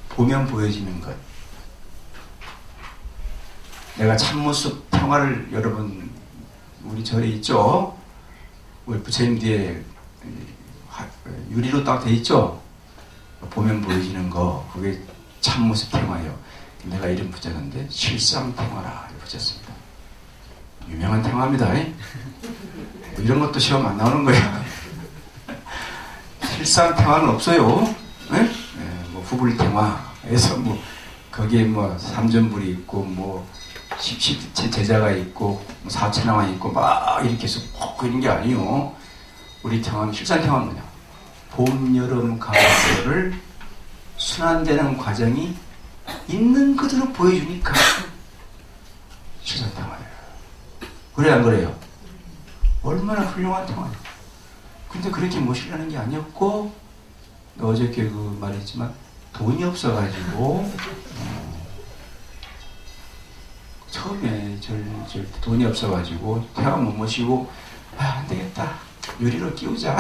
보면 보여지는 것. 내가 참모습 평화를 여러분 우리 절에 있죠? 우리 부처님 뒤에 유리로 딱 돼 있죠? 보면 보여지는 거 그게 참모습 평화예요. 내가 이름 붙였는데 실상 평화라 붙였습니다. 유명한 평화입니다. 뭐 이런 것도 시험 안 나오는 거예요. 실상 평화는 없어요. 네? 네, 뭐 후불 평화에서 뭐 거기에 뭐 삼전불이 있고 뭐 제자가 있고 뭐 사천왕이 있고 막 이렇게 해서 꼭 이런 게 아니요. 우리 평화는 실상 평화는 뭐냐? 봄, 여름, 가을을 순환되는 과정이 있는 그대로 보여주니까 실상 평화예요. 그래 안 그래요? 얼마나 훌륭한 평화예요. 근데 그렇게 모시려는 게 아니었고 어저께 그 말했지만 돈이 없어가지고 처음에 돈이 없어가지고 태화 못 모시고 안 되겠다 유리로 끼우자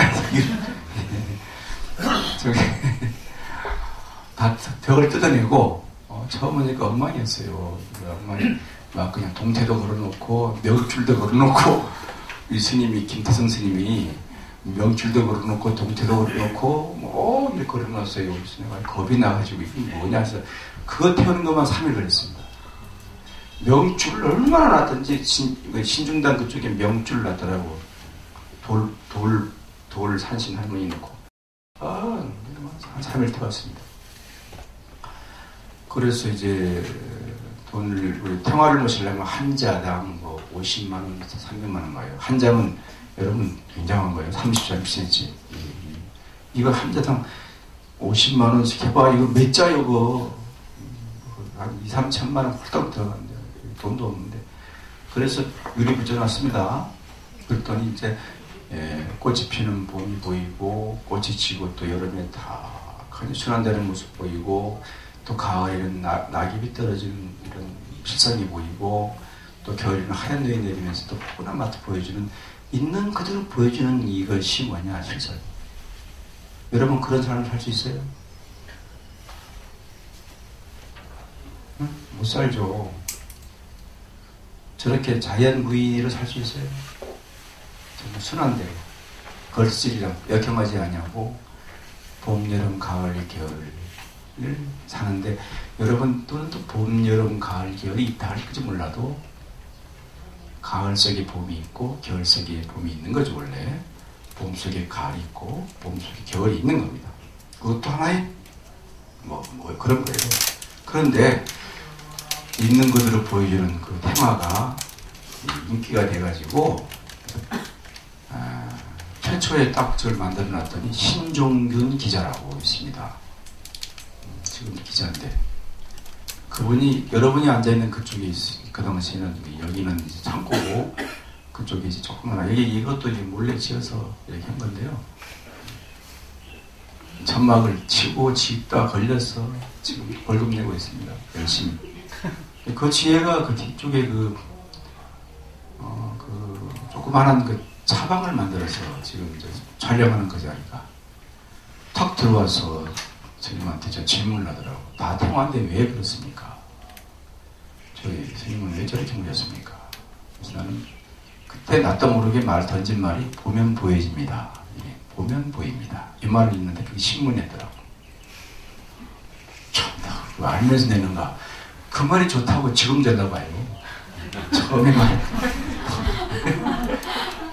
저기 다 벽을 뜯어내고 처음 오니까 엉망이었어요. 엉망이 막 그냥 동태도 걸어놓고 명줄도 걸어놓고 이 스님이 김태성 스님이 명줄도 걸어놓고 동태도 걸어놓고 뭐 이렇게 걸어놨어요. 그래서 내가 겁이 나가지고 이게 뭐냐 해서 그거 태우는 것만 3일 걸렸습니다. 명줄 얼마나 놨던지 신중당 그쪽에 명줄 놨더라고. 돌 산신 할머니 놓고 한 3일 태웠습니다. 그래서 이제 돈을 우리 평화를 모시려면 한 자당 뭐 50만 원, 300만 원 가요. 한 장은 여러분 굉장한 거예요. 30cm. 이거 한 자당 50만 원씩 해봐. 이거 몇 자, 이거. 한 2, 3천만 원 훌떡 들어간대. 돈도 없는데. 그래서 유리 붙여놨습니다. 그랬더니 이제, 꽃이 피는 봄이 보이고, 꽃이 지고 또 여름에 다 순환되는 모습 보이고, 또 가을에는 낙엽이 떨어지는 이런 필상이 보이고, 또 겨울에는 하얀 눈이 내리면서 또 포근한 맛을 보여주는, 있는 그대로 보여주는 이것이 뭐냐, 실상. 여러분, 그런 삶을 살 수 있어요? 응? 못 살죠. 저렇게 자연무의로 살 수 있어요? 정말 순한데, 걸스리랑 역행하지 않냐고, 봄, 여름, 가을, 겨울을 사는데, 여러분들은 또 봄, 여름, 가을, 겨울이 있다 할지 몰라도, 가을 속에 봄이 있고, 겨울 속에 봄이 있는 거죠, 원래. 봄 속에 가을이 있고, 봄 속에 겨울이 있는 겁니다. 그것도 하나의, 그런 거예요. 그런데, 있는 그대로 보여주는 그 테마가 인기가 돼가지고, 최초에 딱 저를 만들어 놨더니 신종균 기자라고 있습니다. 지금 기자인데, 그분이, 여러분이 앉아있는 그쪽에 그 당시에는 여기는 창고고, 그쪽에 이제 조그마한, 이것도 이제 몰래 지어서 이렇게 한 건데요. 천막을 치고 집다 걸려서 지금 벌금 내고 있습니다. 열심히. 그 지혜가 그 뒤쪽에 그 조그만한 그 차방을 만들어서 지금 이제 촬영하는 그 자리가 탁 들어와서 스님한테 저 질문을 하더라고. 다 통화인데 왜 그렇습니까? 저희 스님은 왜 저렇게 물렸습니까? 그래서 나는 그때 나도 모르게 던진 말이 보면 보여집니다. 예, 보면 보입니다. 이 말을 읽는데 그게 신문이었더라고. 참나, 그거 알면서 내는가. 그 말이 좋다고 지금 되나봐요. 처음에 말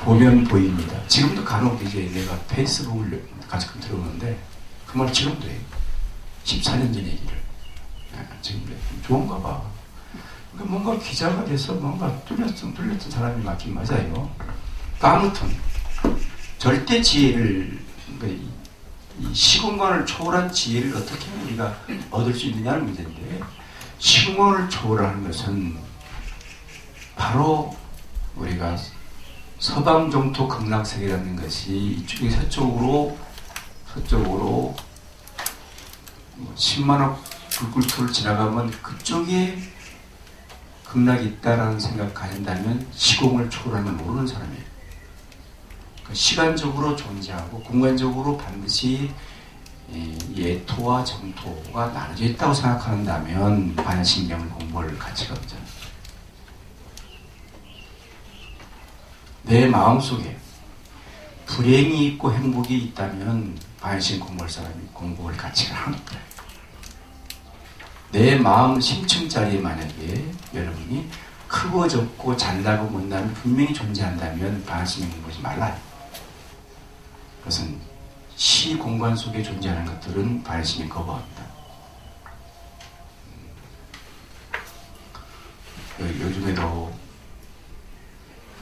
보면 보입니다. 지금도 간혹 이제 내가 페이스북을 가끔 들어오는데 그 말 지금도 해요. 14년 전 얘기를. 지금 좋은가 봐. 그러니까 뭔가 기자가 돼서 뭔가 뚫렸던 사람이 맞긴 맞아요. 아무튼 절대 지혜를, 그러니까 이 시공간을 초월한 지혜를 어떻게 하면 우리가 얻을 수 있느냐는 문제인데, 시공간을 초월하는 것은 바로 우리가 서방종토 극락세계라는 것이 이쪽에 서쪽으로 10만억 불굴토를 지나가면 그쪽에 극락이 있다라는 생각을 가진다면 시공을 초월하면 모르는 사람이에요. 그러니까 시간적으로 존재하고 공간적으로 반드시 예토와 정토가 나눠져 있다고 생각한다면 반야신경을 공부할 가치가 없잖아요. 내 마음속에 불행이 있고 행복이 있다면 반야신 공부할 사람이 공부할 가치가 하나도 없어요. 내 마음 심층자리에 만약에 여러분이 크고 적고 잘나고 못나면 분명히 존재한다면 반야신경 공부하지 말라요. 그것은 시 공간 속에 존재하는 것들은 반야신경이 거부합니다. 요즘에도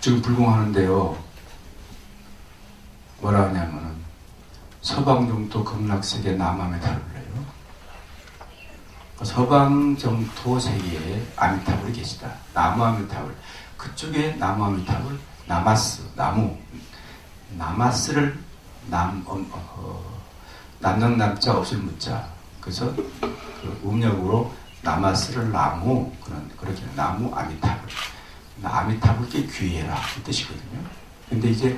지금 불공하는데요. 뭐라 하냐면은 서방정토 극락세계 남아미타불을 해요. 서방정토 세계에 아미타불이 계시다. 남아미타불. 그쪽에 남아미타불, 나마스, 나무. 나마스를 남는 남자 없을 무자. 그래서 그 음력으로 나마스를 나무, 그렇게 나무 아미타불. 아미타불께 귀해라 이 뜻이거든요. 근데 이제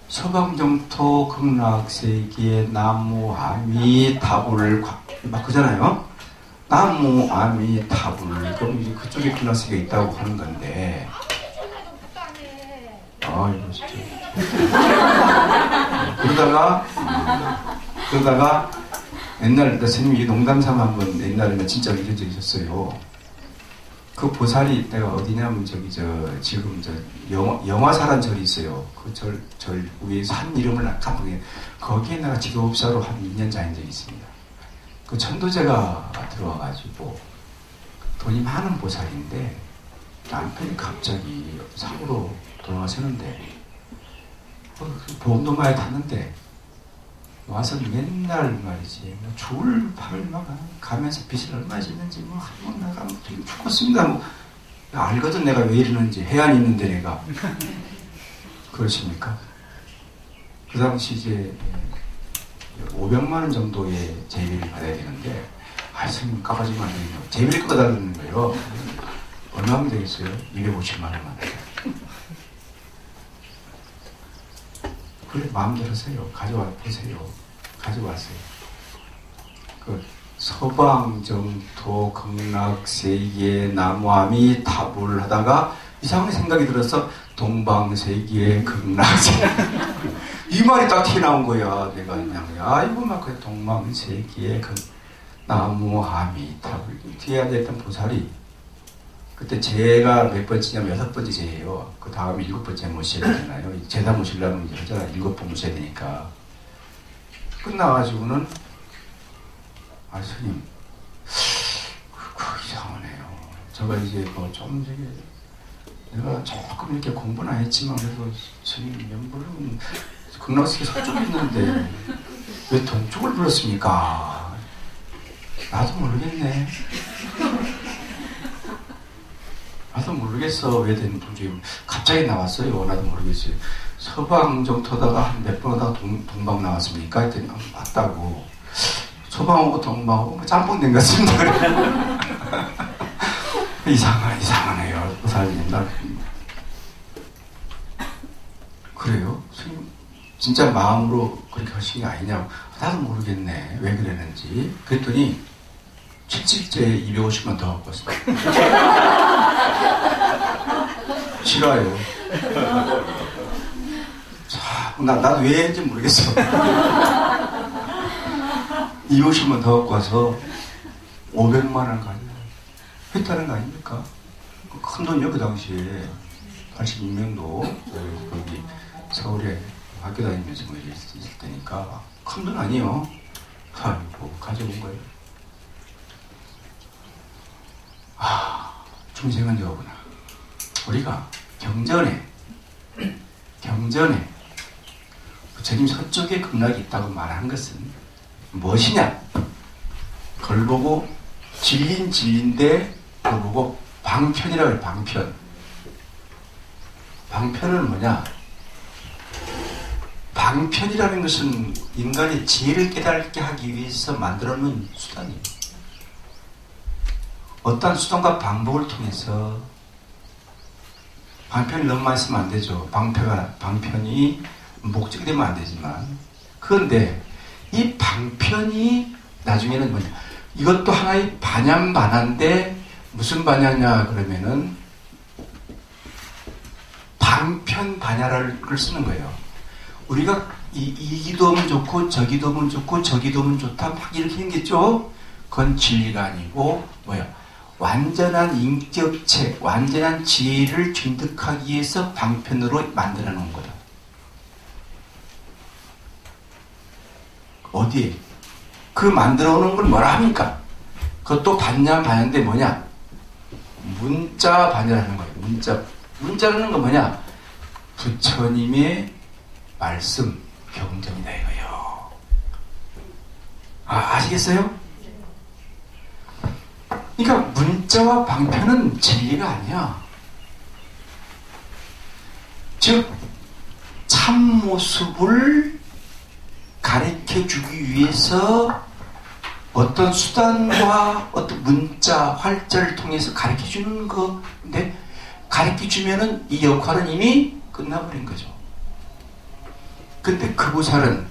서방정토 극락세계의 나무 아미타불을 막 그잖아요. 나무 아미타불. 그럼 이제 그쪽에 극락세계가 있다고 하는 건데. 이거 진짜. 그러다가 옛날 선생님이 농담 삼아 한번 옛날에는 진짜 이런 적이 있었어요. 그 보살이 내가 어디냐면 지금 영화사란 절이 있어요. 그 절 위에 산 이름을 까먹게. 거기에 내가 지도법사로 한 2년 자인 적이 있습니다. 그 천도제가 들어와가지고 돈이 많은 보살인데 남편이 갑자기 사고로 돌아가셨는데 보험도 많이 탔는데 와서 맨날 말이지, 뭐 죽을 밥을 막 가면서 빚을 얼마 졌는지, 뭐, 한번 나가면 죽었습니다. 뭐, 알거든, 내가 왜 이러는지. 해안이 있는데 내가. 그러십니까? 그 당시 이제 500만원 정도의 재비를 받아야 되는데, 스님 까가지고 안 되겠네요. 재비를 꺼달라는 거예요. 얼마면 되겠어요? 250만원만. 그래, 마음대로 세요. 가져와 보세요. 가져왔어요. 그 서방 정토 극락 세계 나무함이 답을 하다가 이상한 생각이 들어서 동방 세계 극락 세계 이 말이 딱 튀어나온 거야. 내가 그냥 아이고 막 그래 동방 세계 그 나무함이 답을 뒤에 앉아있던 보살이 그때 제가 몇 번째냐면 6번째 제예요. 그 다음에 7번째 모셔야 되잖아요. 제사 모시려면 이제 하잖아. 7번 모셔야 되니까. 끝나가지고는, 스님, 이상하네요. 제가 이제 좀 되게, 내가 조금 이렇게 공부는 안 했지만, 그래도 스님 연불은 극락세계 서쪽에 있는데, 왜 동쪽을 불렀습니까? 나도 모르겠네. 나도 모르겠어. 왜 되는 동쪽이 갑자기 나왔어요. 나도 모르겠어요. 서방 정토다가 한 몇 번 하다가 동방 나왔습니까? 했더니 맞다고. 서방하고 동방하고 짬뽕 된 것 같습니다. 이상하네요. 보살님. 그래요? 스님 진짜 마음으로 그렇게 하신 게 아니냐고. 나도 모르겠네. 왜 그랬는지. 그랬더니 7일째 250만 더 갖고 왔어요. 싫어요. 자, 나도 왜 했는지 모르겠어. 250만 더 갖고 와서 500만 원 가지고 했다는 거 아닙니까? 큰 돈이요, 그 당시에. 86년도 거기 서울에 학교 다니면서 뭐 있을 때니까 큰 돈 아니에요. 아이고, 가져온 거예요. 중생은 여구나. 우리가 경전에 부처님 서쪽에 극락이 있다고 말하는 것은 무엇이냐? 그걸 보고 진리인데 그걸 보고 방편이라고 해요. 방편. 방편은 뭐냐? 방편이라는 것은 인간의 지혜를 깨닫게 하기 위해서 만들어 놓은 수단이에요. 어떤 수단과 방법을 통해서 방편이 너무 많이 쓰면 안 되죠. 방편이 목적이 되면 안 되지만. 그런데 이 방편이 나중에는 뭐냐. 이것도 하나의 반야인데 무슨 반야냐 그러면은 방편 반야를 쓰는 거예요. 우리가 이기도 하면 좋고 저기도 하면 좋고 저기도 하면 좋다 막 이렇게 생겼죠. 그건 진리가 아니고 뭐야. 완전한 인격체, 완전한 지혜를 증득하기 위해서 방편으로 만들어 놓은 거다. 어디에? 그 만들어 놓은 걸 뭐라 합니까? 그것도 반야인데 뭐냐? 문자 반야라는 거예요. 문자라는 건 뭐냐? 부처님의 말씀, 경전이다 이거예요. 아시겠어요? 그러니까 문자와 방편은 진리가 아니야. 즉 참모습을 가르쳐주기 위해서 어떤 수단과 어떤 문자, 활자를 통해서 가르쳐주는 건데 가르쳐주면은 이 역할은 이미 끝나버린 거죠. 근데 그 보살은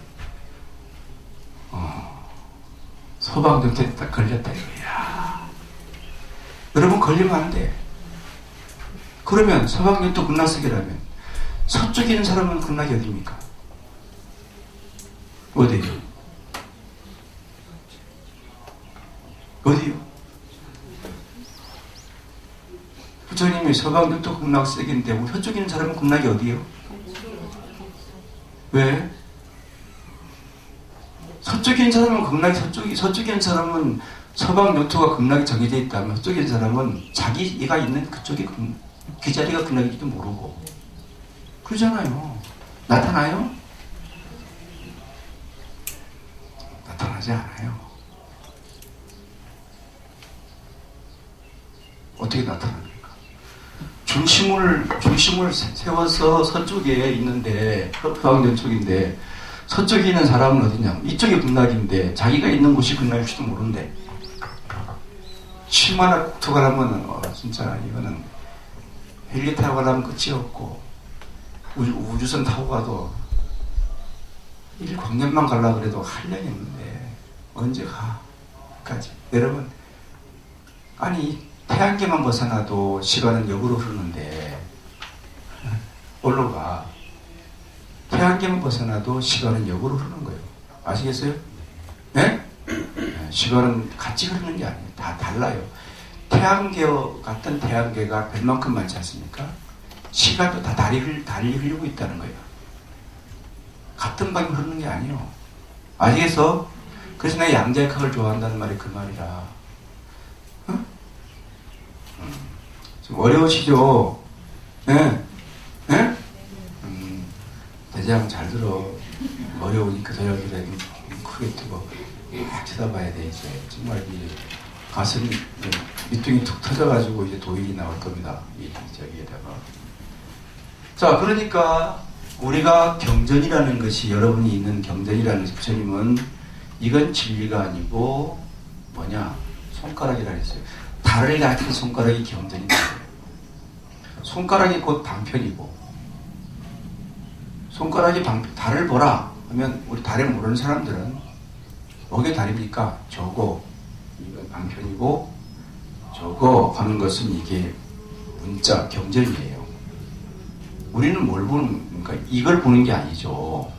서방정토에 딱 걸렸다 이거야. 여러분 걸리면 안 돼. 그러면 서방정토 극락세계라면 서쪽에 있는 사람은 극락이 어디입니까? 어디요? 어디요? 부처님이 서방정토 극락세계인데 우리 서쪽에 있는 사람은 극락이 어디요? 왜? 서쪽에 있는 사람은 극락이 서쪽에 있는 사람은 서방 요토가 극락이 정해져 있다면 서쪽에 있는 사람은 자기가 있는 그쪽에 그 자리가 극락인지도 모르고 그러잖아요. 나타나요? 나타나지 않아요. 어떻게 나타납니까? 중심을 세워서 서쪽에 있는데, 서평양전 쪽인데, 서쪽에 있는 사람은 어디냐? 이쪽이 극락인데, 자기가 있는 곳이 극락일지도 모른대. 칠만화 국토 가려면, 진짜, 이거는, 헬기 타고 가려면 끝이 없고, 우주선 타고 가도, 1광년만 가려고 그래도 할 년이 없는데, 언제 가? 까지. 여러분, 아니, 태양계만 벗어나도 시간은 역으로 흐르는데, 올로 가. 태양계만 벗어나도 시간은 역으로 흐르는 거예요. 아시겠어요? 네? 시간은 같이 흐르는 게 아니에요. 다 달라요. 태양계 같은 태양계가 별만큼 많지 않습니까? 시간도 다 달리 흐르고 있다는 거예요. 같은 방에 흐르는 게 아니에요. 아시겠어? 그래서 내가 양자역학을 좋아한다는 말이 그 말이라. 응? 좀 어려우시죠? 네? 네? 대장 잘 들어. 어려우니까 저녁이라 크게 뜨고 막 쳐다봐야 돼. 이제 정말 이 가슴 밑둥이 툭 터져가지고 이제 도일이 나올 겁니다. 이 저기에다가. 자, 그러니까 우리가 경전이라는 것이, 여러분이 있는 경전이라는 것이, 부처님은 이건 진리가 아니고 뭐냐, 손가락이라 했어요. 달을 같은 손가락이 경전이다. 손가락이 곧 방편이고, 손가락이 달을 보라 하면 우리 달을 모르는 사람들은 뭐게 달입니까? 저거, 이건 방편이고, 저거 하는 것은 이게 문자, 경전이에요. 우리는 뭘 보는, 그러니까 이걸 보는 게 아니죠.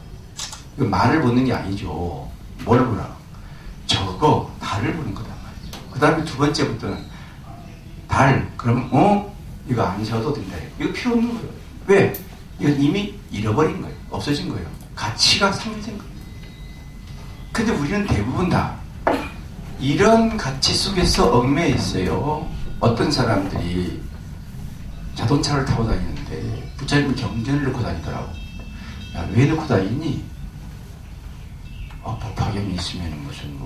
말을 보는 게 아니죠. 뭘 보라? 저거, 달을 보는 거단 말이죠. 그 다음에 두 번째부터는 달, 그러면 이거 안 셔도 된다. 이거 필요 없는 거예요. 왜? 이건 이미 잃어버린 거예요. 없어진 거예요. 가치가 상실된 거예요. 근데 우리는 대부분 다 이런 가치 속에서 얽매여 있어요. 어떤 사람들이 자동차를 타고 다니는데 부처님은 경전을 넣고 다니더라고. 야, 왜 넣고 다니니? 법화경이 있으면 무슨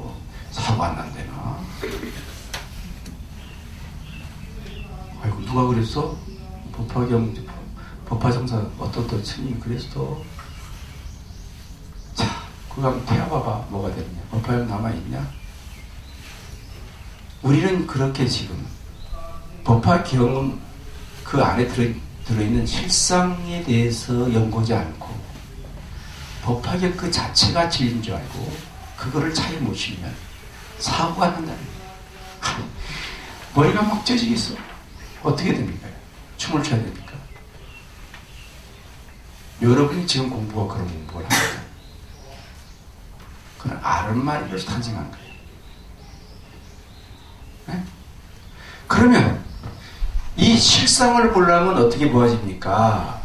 사고 안 난대나? 아이고, 누가 그랬어? 법화정사 어떤 스님이 그랬어? 자, 그거 한번 태워봐봐. 뭐가 되느냐? 법화경 남아있냐? 우리는 그렇게 지금 법화경 그 안에 들어있는 실상에 대해서 연구하지 않고 법화경 그 자체가 진리인 줄 알고 그거를 차에 모시면 사고가 난다는 거예요. 머리가 막 쪄지겠어. 어떻게 됩니까? 춤을 춰야 됩니까? 여러분이 지금 공부가 그런 공부를 합니다. 그건 아른마리로서 탄생한 거예요. 네? 그러면 이 실상을 보려면 어떻게 보아집니까?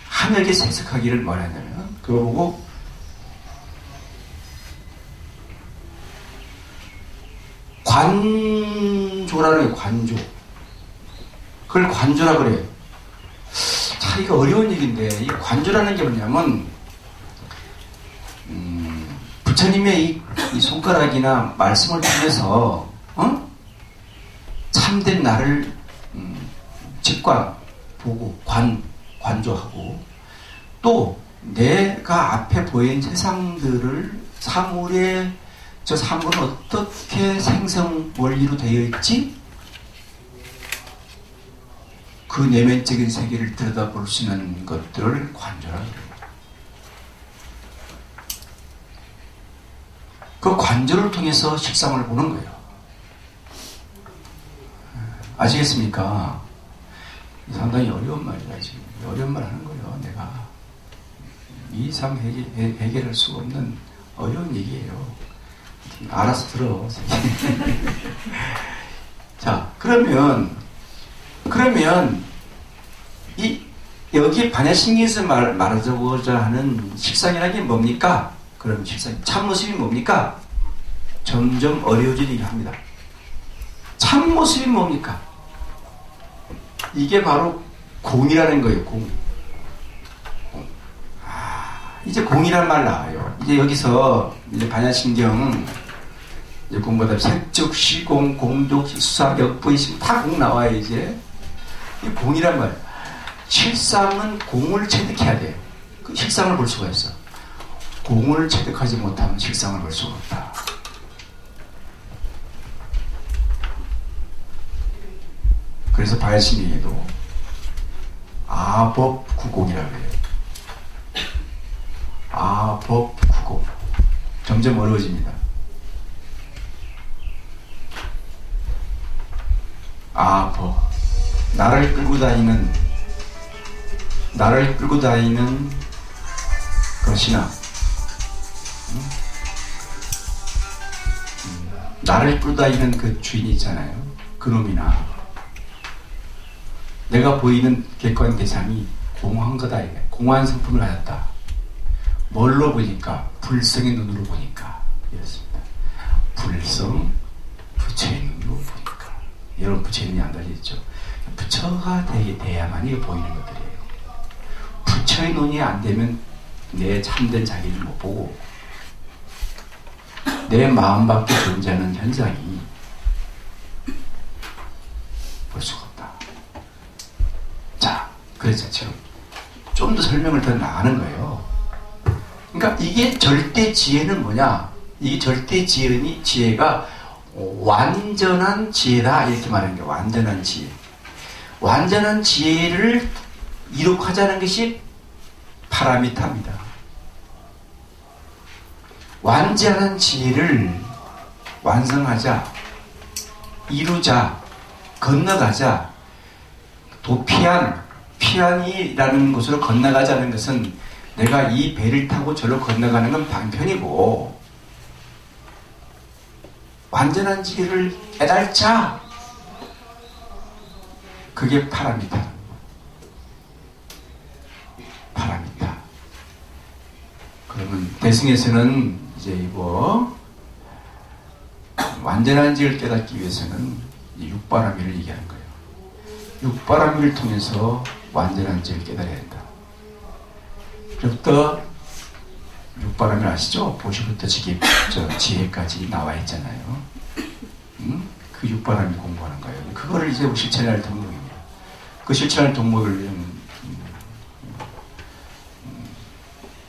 하늘에 세석하기를 말하냐면 그거 보고 관조라는 거예요. 관조. 그걸 관조라 그래요. 자, 이거 어려운 얘기인데 이 관조라는 게 뭐냐면 부처님의 이 손가락이나 말씀을 통해서 참된 나를 직관 보고 관조하고 또 내가 앞에 보인 세상들을 사물의 저 사물은 어떻게 생성 원리로 되어 있지? 그 내면적인 세계를 들여다볼 수 있는 것들을 관조라고 해요. 그 관조를 통해서 실상을 보는 거예요. 아시겠습니까? 상당히 어려운 말이라 지금 어려운 말 하는 거예요. 내가 2, 3 해결할 수가 없는 어려운 얘기예요. 알아서 들어. 자, 그러면 여기 반야신경에서 말하자고자 하는 실상이라는 게 뭡니까? 그럼 실상, 참모습이 뭡니까? 점점 어려워지게 합니다. 참모습이 뭡니까? 이게 바로 공이라는 거예요. 공. 이제 공이란 말 나와요. 이제 여기서 이제 반야신경 이제 공부하다 색적, 시공, 공족, 수사, 역부의심 다 공 나와요. 이제 이 공이란 말. 실상은 공을 체득해야 돼요. 그 실상을 볼 수가 있어. 공을 체득하지 못하면 실상을 볼 수가 없다. 그래서 반야신경에도 아법구공이라고 해요. 아법구공. 점점 어려워집니다. 아법. 나를 끌고 다니는 그 신앙. 나를 끌고 다니는 그 주인이 있잖아요. 그놈이나 내가 보이는 객관 대상이 공한 거다. 이게. 공한 성품을 가졌다. 뭘로 보니까? 불성의 눈으로 보니까. 이렇습니다. 불성, 부처의 눈으로 보니까. 여러분 부처의 눈이 안 달려있죠? 부처가 돼야만 이게 보이는 것들이에요. 부처의 눈이 안 되면 내 참된 자기를 못 보고 내 마음 밖에 존재하는 현상이 볼 수가 없다. 자, 그래서 지금 좀 더 설명을 더 나가는 거예요. 그러니까 이게 절대 지혜는 뭐냐? 이게 절대 지혜가 완전한 지혜다 이렇게 말하는 게 완전한 지혜. 완전한 지혜를 이룩하자는 것이 파라미타입니다. 완전한 지혜를 완성하자, 이루자, 건너가자. 피안이라는 곳으로 건너가자는 것은 내가 이 배를 타고 저로 건너가는 건 방편이고, 완전한 지혜를 깨달자. 그게 파라미타. 그러면 대승에서는 이제 이거 완전한 지혜를 깨닫기 위해서는 육바라밀을 얘기하는 거예요. 육바라밀을 통해서 완전한 지혜를 깨달아야 한다. 그부터 육바라밀 아시죠? 보시부터 지혜까지 나와 있잖아요. 그 육바라밀 공부하는 거예요. 그거를 이제 실천할 덕목입니다. 그 실천할 덕목을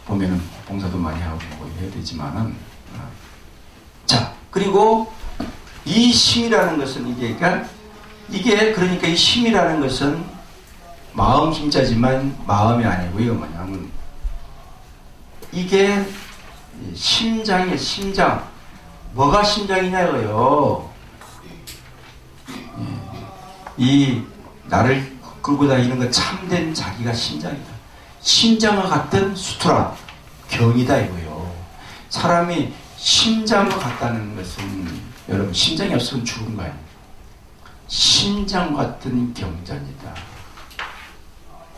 보면은 봉사도 많이 하고 뭐 해야 되지만은, 자, 그리고 이 심이라는 것은 그러니까 이 심이라는 것은 마음 심자지만 마음이 아니고요. 뭐냐면 이게 심장이에요. 심장. 뭐가 심장이냐고요. 이 나를 끌고 다니는 거 참된 자기가 심장이다. 심장과 같은 수트라, 경이다 이거요. 사람이 심장과 같다는 것은, 여러분 심장이 없으면 죽은 거 아니에요. 심장 같은 경전이다.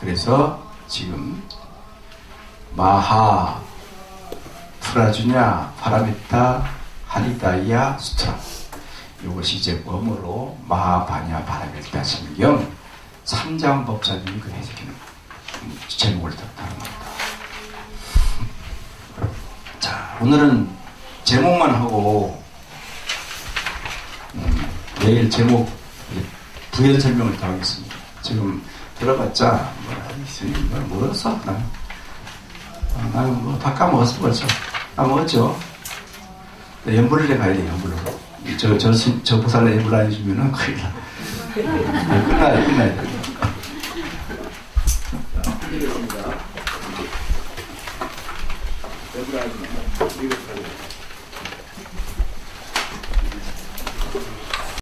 그래서 지금 마하 프라주냐 파라미타 하리다이야 수트라, 이것이 이제 뭐뭐로 마하바냐 파라미타 신경 3장 법사님이 그 해석하는 제목을 땄다는 겁니다. 자, 오늘은 제목만 하고 내일 제목 부연 설명을 더 하겠습니다. 지금 들어봤자 뭐 먹었어? 나는 뭐 다 까먹었어 벌써. 까먹었죠? 연불을 가야 돼. 연불로. 저 보살에 연불 안 해주면은 큰일 나. 끝나야 돼. 연불 안 해주면 이렇게